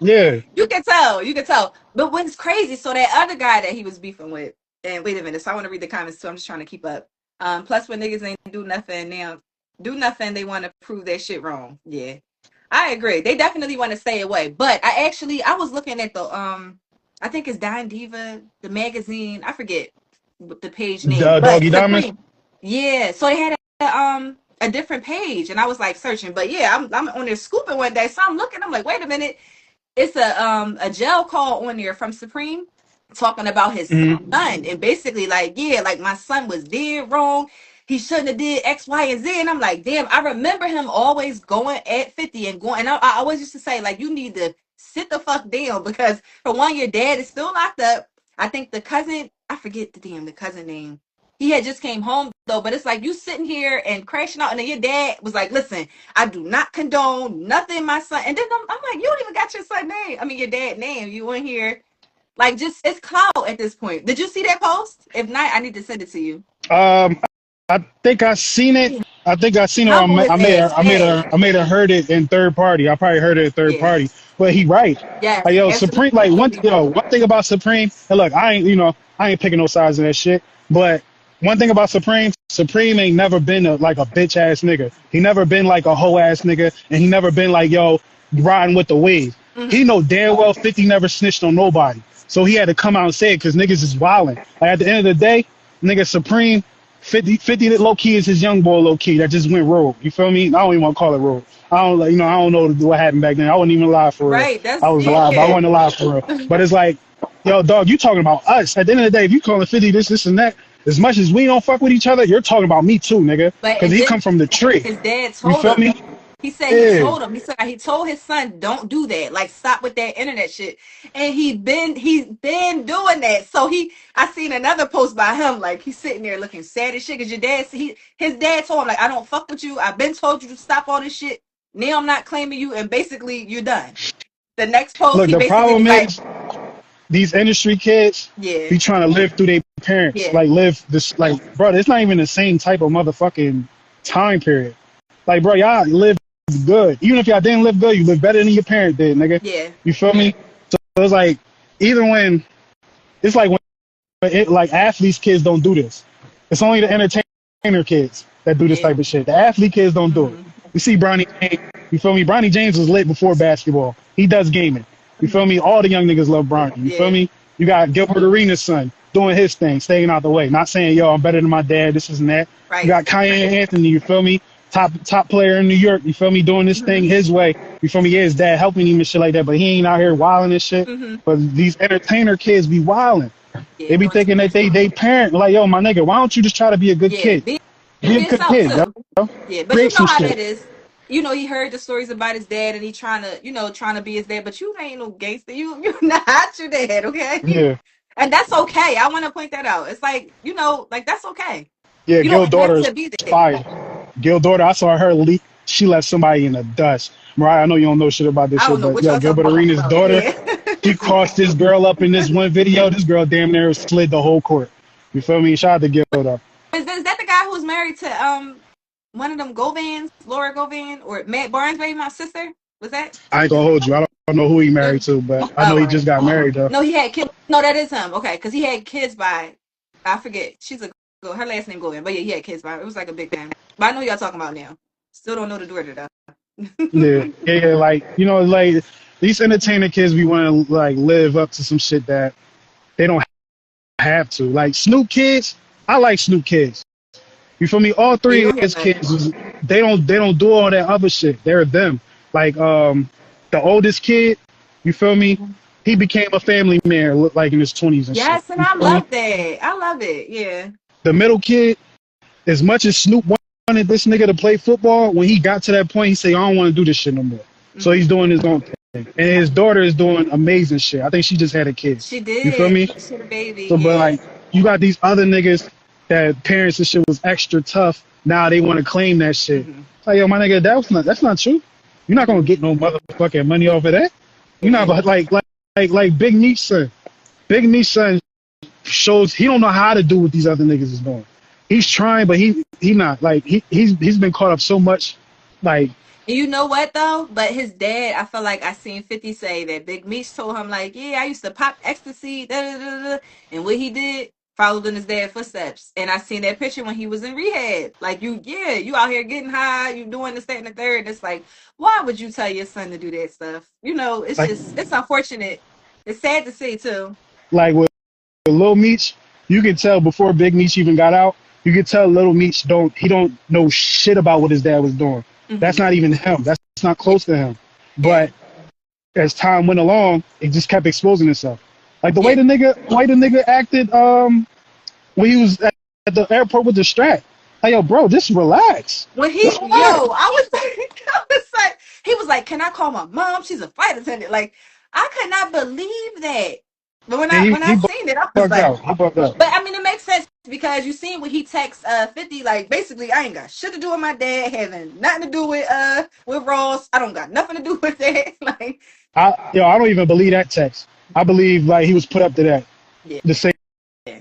S1: Yeah.
S2: You can tell. You can tell. But what's crazy? So that other guy that he was beefing with, and wait a minute. So I want to read the comments too. I'm just trying to keep up. Plus, when niggas ain't do nothing now, do nothing, they want to prove their shit wrong. Yeah, I agree. They definitely want to stay away. But I was looking at the I think it's Dime Diva, the magazine. I forget what the page name, but
S1: Doggy Diamonds.
S2: Supreme. Yeah, so they had a different page, and I was like searching. But yeah, I'm on there scooping one day, so I'm looking. I'm like, wait a minute, it's a jail call on there from Supreme talking about his
S1: Mm-hmm.
S2: son, and basically like, yeah, like my son was dead wrong. He shouldn't have did X, Y, and Z. And I'm like, damn, I remember him always going at 50 and going. And I always used to say, like, you need to sit the fuck down because for one, your dad is still locked up. I think the cousin, I forget the cousin name. He had just came home though, but it's like you sitting here and crashing out, and then your dad was like, "Listen, I do not condone nothing, my son." And then I'm like, "You don't even got your son name. I mean, your dad name. You in here like just it's clout at this point." Did you see that post? If not, I need to send it to you.
S1: I think I seen it. I think I seen it.
S2: Humble his ass.
S1: I made her heard it in third party. I probably heard it in third
S2: Yeah.
S1: party. But he right.
S2: Yes.
S1: Like, yo,
S2: Absolutely.
S1: Supreme. Like one thing about Supreme. And look, I ain't picking no sides in that shit. But one thing about Supreme ain't never been like a bitch ass nigga. He never been like a hoe ass nigga, and he never been like, yo, riding with the wave. Mm-hmm. He know damn well 50 never snitched on nobody. So he had to come out and say it because niggas is wilding. Like at the end of the day, nigga Supreme. 50 low key is his young boy low key that just went rogue. You feel me? I don't even want to call it rogue. I don't know what happened back then. I wasn't even alive for real.
S2: Right, that's
S1: I was alive, but I wasn't alive for real. But it's like, yo, dog, you talking about us. At the end of the day, if you calling 50 this and that, as much as we don't fuck with each other, you're talking about me too, nigga. Because he come from the tree.
S2: His dad told
S1: you feel
S2: him.
S1: Me?
S2: He said he told him. He said he told his son, "Don't do that. Like stop with that internet shit." And he's been doing that. So I seen another post by him. Like he's sitting there looking sad as shit because his dad told him like, "I don't fuck with you. I've been told you to stop all this shit. Now I'm not claiming you, and basically you're done." The next post,
S1: look, the problem is these industry kids be trying to live through their parents. Yeah. Like live this, like, bro, it's not even the same type of motherfucking time period. Like, bro, y'all live good. Even if y'all didn't live good, you live better than your parents did, nigga.
S2: Yeah.
S1: You feel me? So it's like, like athletes kids don't do this. It's only the entertainer kids that do this type of shit. The athlete kids don't do it. You see Bronny James, you feel me? Bronny James was lit before basketball. He does gaming. You feel me? All the young niggas love Bronny. You feel me? You got Gilbert Arenas' son doing his thing, staying out the way. Not saying, yo, I'm better than my dad, this and that. Right. You got Kanye Anthony, you feel me? Top player in New York, you feel me, doing this thing his way. You feel me? Yeah, his dad helping him and shit like that, but he ain't out here wilding and shit. But these entertainer kids be wilding. They be thinking that they parent, like, yo, my nigga, why don't you just try to be a good kid? Be a good kid, yo.
S2: Yeah, but you know how that is. You know, he heard the stories about his dad and he trying to be his dad, but you ain't no gangster. You not your dad, okay?
S1: Yeah.
S2: And that's okay. I want to point that out. It's like, like that's okay.
S1: Yeah, Gil's daughter is fire. Gil's daughter, I saw her leak. She left somebody in the dust. Mariah, I know you don't know shit about this shit, but yo, Gilbert Arenas' daughter, she crossed this girl up in this one video. This girl damn near slid the whole court. You feel me? Shout out to Gil though.
S2: Is that the guy who's married to one of them Govans, Laura Govan, or Matt Barnes' baby, my sister? Was that?
S1: I ain't gonna hold you. I don't know who he married to, but I know he just got married though.
S2: No, he had kids. No, that is him. Okay, because he had kids by, I forget. She's a girl. Her last name Govan, but yeah, he had kids by. It was like a big thing. But I know y'all talking about now. Still don't know the daughter though.
S1: yeah, like like these entertainer kids, we want to like live up to some shit that they don't have to. Like Snoop kids, I like Snoop kids. You feel me? All three of his kids, they don't do all that other shit. They're them. Like the oldest kid, you feel me? He became a family man, like in his 20s and shit.
S2: Yes, and I love that. I love it. Yeah.
S1: The middle kid, as much as Snoop wanted this nigga to play football, when he got to that point, he said, I don't want to do this shit no more. So he's doing his own thing. And his daughter is doing amazing shit. I think she just had a kid.
S2: She did.
S1: You feel me?
S2: She had a baby.
S1: So, but like, you got these other niggas that parents and shit was extra tough. Now they want to claim that shit. Like, yo, my nigga, that's not true. You're not gonna get no motherfucking money off of that. You're not like Big Meech son. Big Meech son shows he don't know how to do what these other niggas is doing. He's trying, but he not like he's been caught up so much. Like,
S2: And you know what though? But his dad, I feel like I seen 50 say that Big Meech told him like, yeah, I used to pop ecstasy, da, da, da, da. And what he did followed in his dad's footsteps. And I seen that picture when he was in rehab. Like you out here getting high, you doing this, that, and the third. And it's like, why would you tell your son to do that stuff? You know, it's
S1: like
S2: just it's unfortunate. It's sad to see too.
S1: like with Lil Meech, you can tell before Big Meech even got out, you can tell Little Meech don't know shit about what his dad was doing. That's not even him. That's not close to him. But as time went along, it just kept exposing itself. Like the way the nigga acted when he was at the airport with the strap. Like, yo, bro, just relax.
S2: When he,
S1: Just relax.
S2: I was like, he was like, "Can I call my mom? She's a flight attendant." Like, I could not believe that. But when
S1: And
S2: I
S1: he
S2: seen it, I was
S1: bugged
S2: like,
S1: out. He bugged out.
S2: but I mean, it makes sense because you seen when he texts 50, like basically, I ain't got shit to do with my dad, having nothing to do with Ross. I don't got nothing to do with that. Like,
S1: I don't even believe that text. I believe like he was put up to that.
S2: yeah,
S1: To say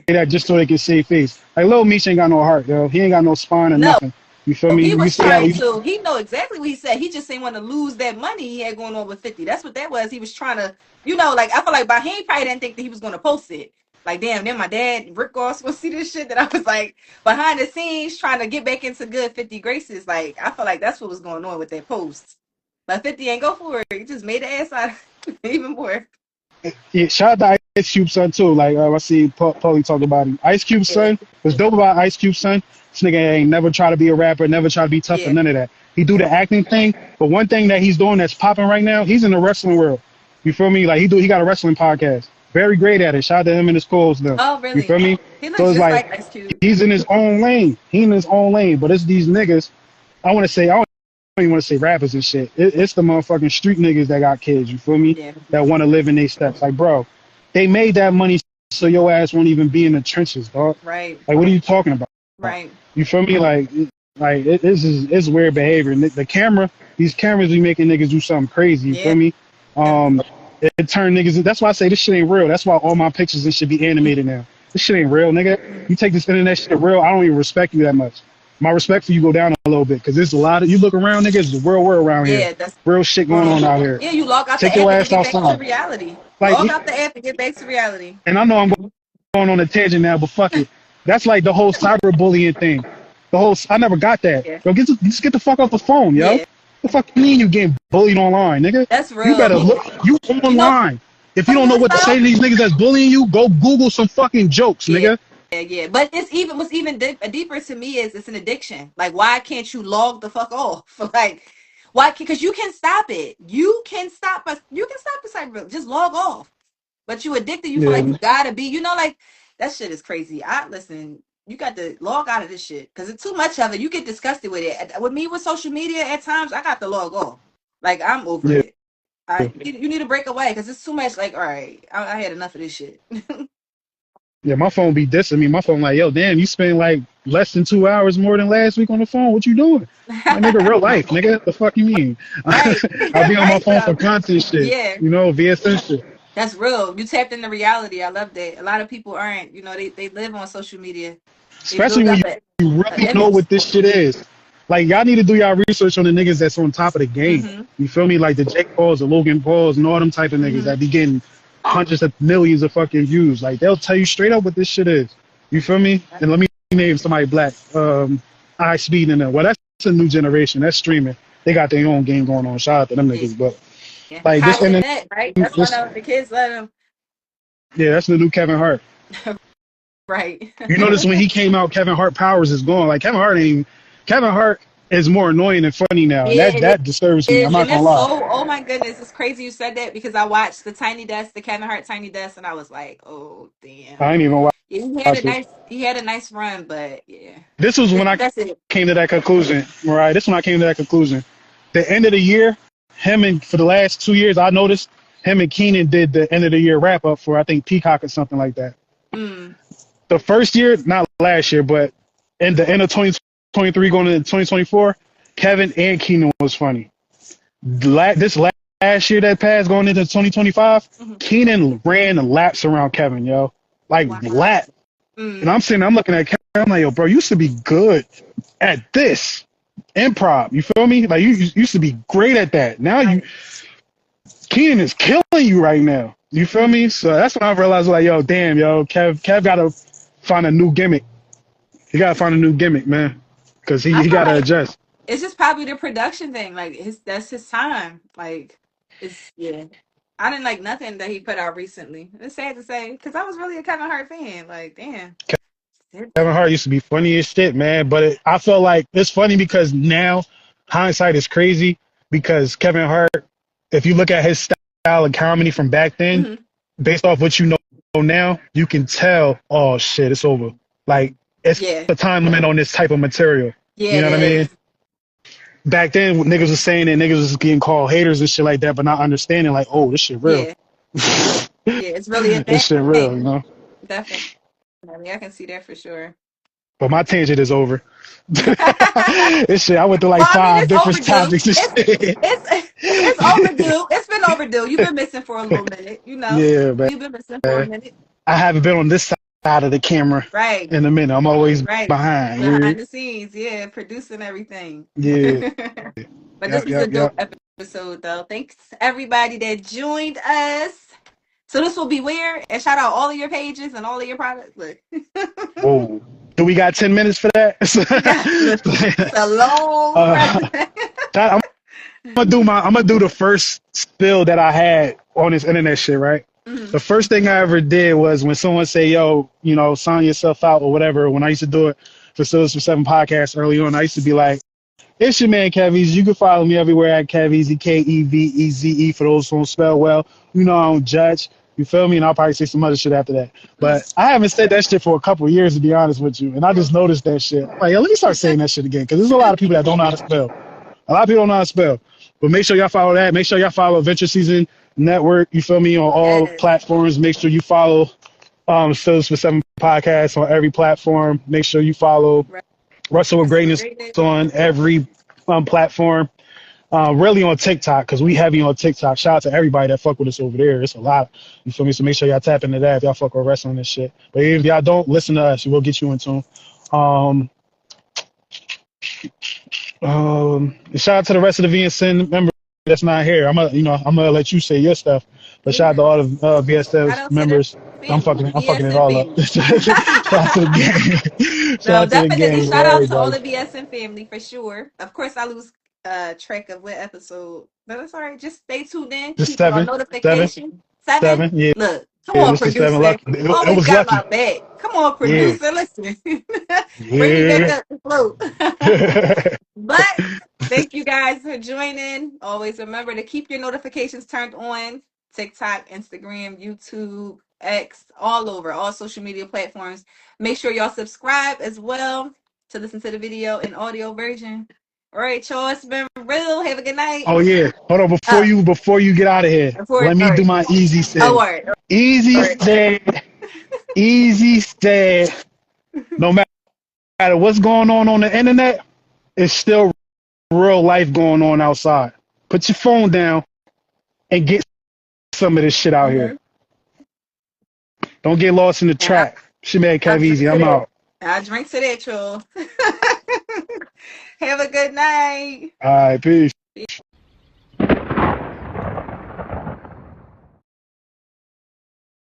S1: that just so they can save face. Like Lil Meech ain't got no heart, yo. He ain't got no spine or
S2: no.
S1: nothing. You feel me?
S2: He
S1: You
S2: was
S1: see how
S2: trying to. He know exactly what he said. He just didn't want to lose that money he had going on with 50. That's what that was. He was trying to, like I feel like by he probably didn't think that he was going to post it. Like, damn, then my dad, Rick Ross, will see this shit that I was like behind the scenes trying to get back into good 50 graces. Like, I feel like that's what was going on with that post. But 50 ain't go for it. He just made the ass out even more.
S1: Yeah, shout out to Ice Cube son too. Like I see Paulie talk about him. Ice Cube son was dope about Ice Cube son. This nigga ain't never try to be a rapper, never try to be tough or none of that. He do the acting thing, but one thing that he's doing that's popping right now, he's in the wrestling world. You feel me? Like he got a wrestling podcast. Very great at it. Shout out to him and his co-host now.
S2: Oh,
S1: You
S2: really?
S1: feel me?
S2: He looks
S1: So it's
S2: just
S1: like
S2: like Ice Cube.
S1: he's in his own lane. He in his own lane. But it's these niggas. I don't even want to say rappers and shit. It's the motherfucking street niggas that got kids. You feel me?
S2: Yeah.
S1: That want to live in their steps. Like, bro, they made that money so your ass won't even be in the trenches, dog.
S2: Right.
S1: Like, what are you talking about?
S2: Right.
S1: You feel me? Like it's weird behavior. And the camera, these cameras be making niggas do something crazy. You feel me? It turned niggas. That's why I say this shit ain't real. That's why all my pictures and shit be animated now. This shit ain't real, nigga. You take this internet shit real, I don't even respect you that much. My respect for you go down a little bit because there's a lot of you look around, nigga. It's the real world around here.
S2: That's
S1: real shit going on out here.
S2: Yeah, you log out
S1: Take
S2: the
S1: your
S2: app
S1: ass
S2: and get back
S1: outside.
S2: to reality.
S1: Like,
S2: Log out the app and get back to reality.
S1: And I know I'm going on a tangent now, but fuck it. That's like the whole cyberbullying thing. I never got that.
S2: Yeah.
S1: Yo, just get the fuck off the phone, yo.
S2: Yeah.
S1: The fuck you mean you getting bullied online, nigga?
S2: That's real.
S1: You better look. You online. If you don't know what to say to these niggas that's bullying you, go Google some fucking jokes, nigga.
S2: Yeah. But what's even deeper to me is it's an addiction. Like, why can't you log the fuck off? Like, why? Because you can stop it. You can stop us. You can stop the cyber. Just log off. But you addicted. You feel like you gotta be. Like that shit is crazy. Listen. You got to log out of this shit because it's too much of it. You get disgusted with it. With me with social media, at times I got to log off. Like I'm over it. You need to break away because it's too much. Like, all right, I had enough of this shit.
S1: Yeah, my phone be dissing me. My phone like, yo, damn, you spend like less than 2 hours more than last week on the phone. What you doing? My nigga, real life, nigga. The fuck you mean?
S2: Right.
S1: I'll be on my phone for content shit.
S2: Yeah.
S1: VSN shit.
S2: That's real. You tapped into reality. I love that. A lot of people aren't. They live on social media.
S1: Especially when you really know what this shit is. Like, y'all need to do y'all research on the niggas that's on top of the game. You feel me? Like the Jake Pauls, the Logan Pauls, and all them type of niggas that be getting hundreds of millions of fucking views. Like, they'll tell you straight up what this shit is. You feel me? And let me name somebody black. iSpeed and them. Well, that's a new generation. That's streaming. They got their own game going on. Shout out to them niggas. But like this internet,
S2: right? That's why the kids let them.
S1: Yeah, that's the new Kevin Hart.
S2: Right.
S1: You notice when he came out, Kevin Hart powers is gone. Like Kevin Hart is more annoying than funny now.
S2: Yeah,
S1: that disturbs me. I'm not gonna lie.
S2: Oh my goodness, it's crazy you said that because I watched the Kevin Hart Tiny Desk, and I was like, oh damn.
S1: I ain't even watch.
S2: He had a nice run, but yeah.
S1: This was when I came to that conclusion. Right. This is when I came to that conclusion. The end of the year, for the last 2 years, I noticed him and Keenan did the end of the year wrap up for I think Peacock or something like that. The first year, not last year, but in the end of 2023 going into 2024, Kevin and Keenan was funny. This last year that passed going into 2025, Keenan ran laps around Kevin, yo. Like lap. And I'm looking at Kevin, I'm like, yo, bro, you used to be good at this improv. You feel me? Like you used to be great at that. Now Keenan is killing you right now. You feel me? So that's when I realized, like, yo, damn, yo, Kev gotta find a new gimmick. He gotta find a new gimmick, man, because he gotta adjust.
S2: It's just probably the production thing. Like that's his time. Like I didn't like nothing that he put out recently. It's sad to say because I was really a Kevin Hart fan. Like damn,
S1: Kevin Hart used to be funny as shit, man. But I feel like it's funny because now hindsight is crazy because Kevin Hart, if you look at his style of comedy from back then, based off what you know now, you can tell, oh shit, it's over. Like it's the time limit on this type of material.
S2: Yeah,
S1: you know what I mean? Back then, niggas was saying that niggas was getting called haters and shit like that, but not understanding like, oh, this shit real.
S2: Yeah, it's really a
S1: this shit real, you know?
S2: Definitely. I mean, I can see that for sure.
S1: But my tangent is over. This shit, I went to like 5 different topics.
S2: It's overdue. It's been overdue. You've been missing for a little minute, you know?
S1: Yeah, man.
S2: You've been missing for a minute.
S1: I haven't been on this side of the camera in a minute. I'm always behind
S2: the scenes, producing everything.
S1: Yeah.
S2: But this was a dope episode, though. Thanks, everybody that joined us. So this will be where? And shout out all of your pages and all of your products. Look.
S1: Whoa. Do we got 10 minutes for that?
S2: It's a long
S1: I'm gonna do the first spill that I had on this internet shit, right? The first thing I ever did was when someone say, yo, you know, sign yourself out or whatever, when I used to do it for Sills for 7 podcast early on, I used to be like, it's your man Kevies. You can follow me everywhere at Kevieze, Keveze, for those who don't spell well. You know I don't judge. You feel me? And I'll probably say some other shit after that. But I haven't said that shit for a couple of years, to be honest with you. And I just noticed that shit. Like, let me start saying that shit again, because there's a lot of people that don't know how to spell. A lot of people don't know how to spell. But make sure y'all follow that. Make sure y'all follow Adventure Season Network. You feel me? On all platforms. Make sure you follow Sills for 7 podcasts on every platform. Make sure you follow Wrestle with Greatness on every platform. Really on TikTok, because we heavy on TikTok. Shout out to everybody that fuck with us over there. It's a lot. You feel me? So make sure y'all tap into that if y'all fuck with wrestling and shit. But if y'all don't, listen to us. We'll get you in tune. Shout out to the rest of the VSN members that's not here. I'm gonna let you say your stuff. But shout out to all the VSF members. I'm fucking it all up. Shout out to the gang.
S2: Shout out to all the BSN family for sure. Of course, I lose track of what episode, but that's all right. Just stay tuned in. Keep on notification. 7?
S1: Yeah.
S2: Look, come on, producer.
S1: It was
S2: got
S1: lucky.
S2: My back. Come on, producer. Listen. Bring me back up the float. But thank you guys for joining. Always remember to keep your notifications turned on. TikTok, Instagram, YouTube, X, all over, all social media platforms. Make sure y'all subscribe as well to listen to the video in audio version. All right, y'all, it's been real. Have a good night.
S1: Oh yeah, hold on before you get out of here. Let me do my easy stay. Easy stay. No matter what's going on the internet, it's still real life going on outside. Put your phone down and get some of this shit out here. Don't get lost in the trap. She made Kevieze. I'm out.
S2: I drink to that, y'all. Have a good night.
S1: All right, peace.